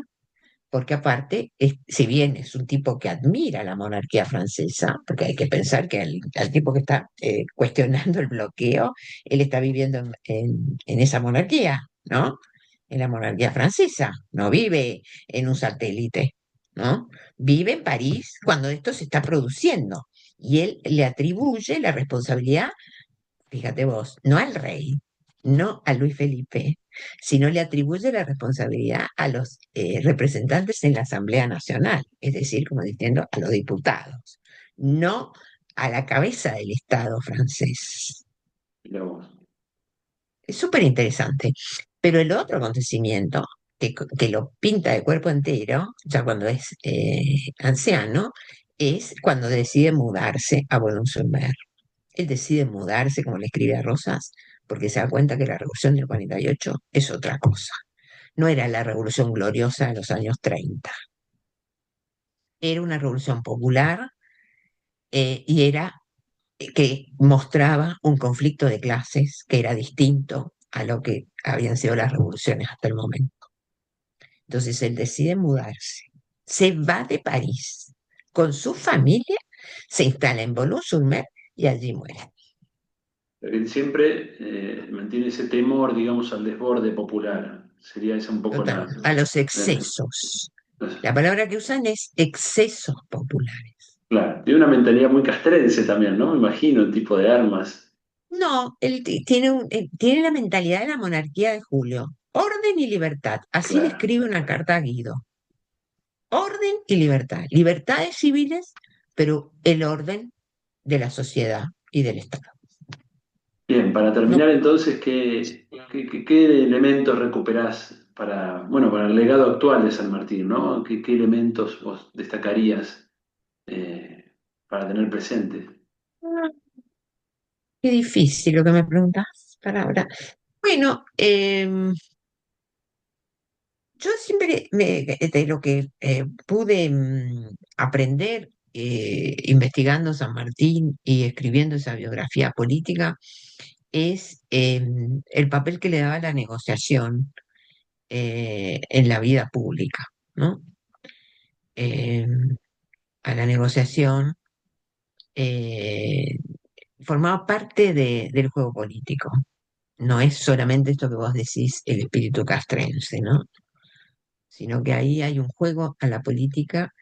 porque aparte, si bien es un tipo que admira la monarquía francesa, porque hay que pensar que al tipo que está cuestionando el bloqueo, él está viviendo en esa monarquía, ¿no? En la monarquía francesa, no vive en un satélite, ¿no? Vive en París cuando esto se está produciendo. Y él le atribuye la responsabilidad, fíjate vos, no al rey, no a Luis Felipe, sino le atribuye la responsabilidad a los representantes en la Asamblea Nacional, es decir, como diciendo, a los diputados, no a la cabeza del Estado francés. Mirá vos. Es súper interesante. Pero el otro acontecimiento, que lo pinta de cuerpo entero, ya cuando es anciano, es cuando decide mudarse a Boulogne-sur-Mer. Él decide mudarse, como le escribe a Rosas, porque se da cuenta que la revolución del 48 es otra cosa. No era la revolución gloriosa de los años 30. Era una revolución popular y era que mostraba un conflicto de clases que era distinto a lo que habían sido las revoluciones hasta el momento. Entonces él decide mudarse. Se va de París con su familia, se instala en Boulogne-sur-Mer y allí muere. Él siempre mantiene ese temor, digamos, al desborde popular. Sería esa un poco Total, a los la- excesos. La palabra que usan es excesos populares. claro, tiene una mentalidad muy castrense también, ¿no? Me imagino el tipo de armas. No, él tiene la mentalidad de la monarquía de Julio. Orden y libertad. Así le Claro. escribe una carta a Guido. Orden y libertad. Libertades civiles, pero el orden de la sociedad y del Estado. Bien, para No, terminar entonces, ¿qué elementos recuperás para, bueno, para el legado actual de San Martín, ¿no? ¿Qué elementos vos destacarías para tener presente? qué difícil lo que me preguntas para ahora. Bueno, yo siempre de lo que pude aprender investigando San Martín y escribiendo esa biografía política es el papel que le daba la negociación en la vida pública, ¿no? Eh, a la negociación eh, formaba parte del juego político. No es solamente esto que vos decís, el espíritu castrense, ¿no? Sino que ahí hay un juego a la política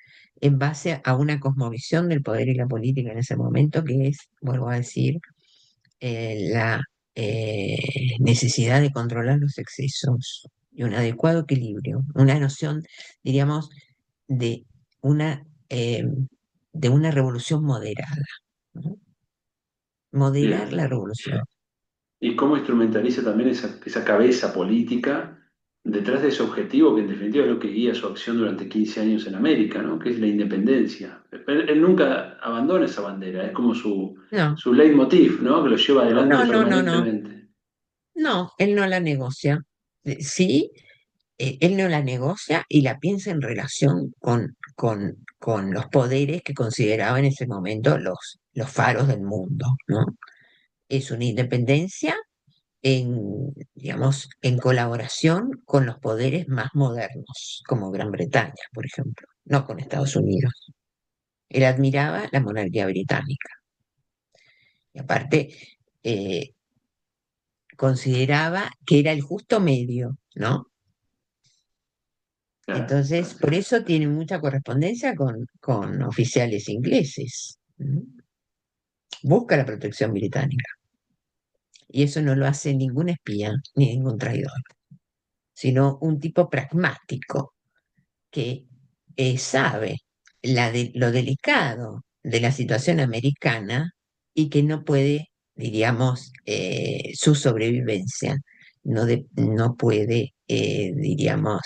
en base a una cosmovisión del poder y la política en ese momento, que es, vuelvo a decir, la necesidad de controlar los excesos y un adecuado equilibrio, una noción, diríamos, de una, eh, de una revolución moderada, ¿no? Moderar Bien. la revolución. Y cómo instrumentaliza también esa cabeza política detrás de ese objetivo que en definitiva es lo que guía su acción durante 15 años en América, ¿no? Que es la independencia. Él nunca abandona esa bandera, es como No, su leitmotiv, ¿no? Que lo lleva no, adelante no, no, no, no. permanentemente. No, él no la negocia. Sí, él no la negocia y la piensa en relación con los poderes que consideraba en ese momento los faros del mundo, ¿no? Es una independencia digamos, en colaboración con los poderes más modernos, como Gran Bretaña, por ejemplo, no con Estados Unidos. Él admiraba la monarquía británica y aparte eh, consideraba que era el justo medio, ¿no? Claro, Entonces, por eso tiene mucha correspondencia con oficiales ingleses. ¿Mm? Busca la protección británica. Y eso no lo hace ningún espía ni ningún traidor, sino un tipo pragmático que sabe lo delicado de la situación americana y que no puede diríamos, su sobrevivencia no puede, diríamos,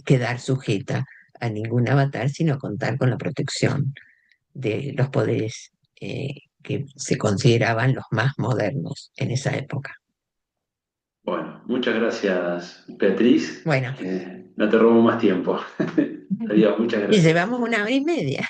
quedar sujeta a ningún avatar, sino contar con la protección de los poderes que se consideraban los más modernos en esa época. Bueno, muchas gracias, Beatriz. Bueno, No te robo más tiempo. Adiós, muchas y gracias. llevamos 1 hora y media.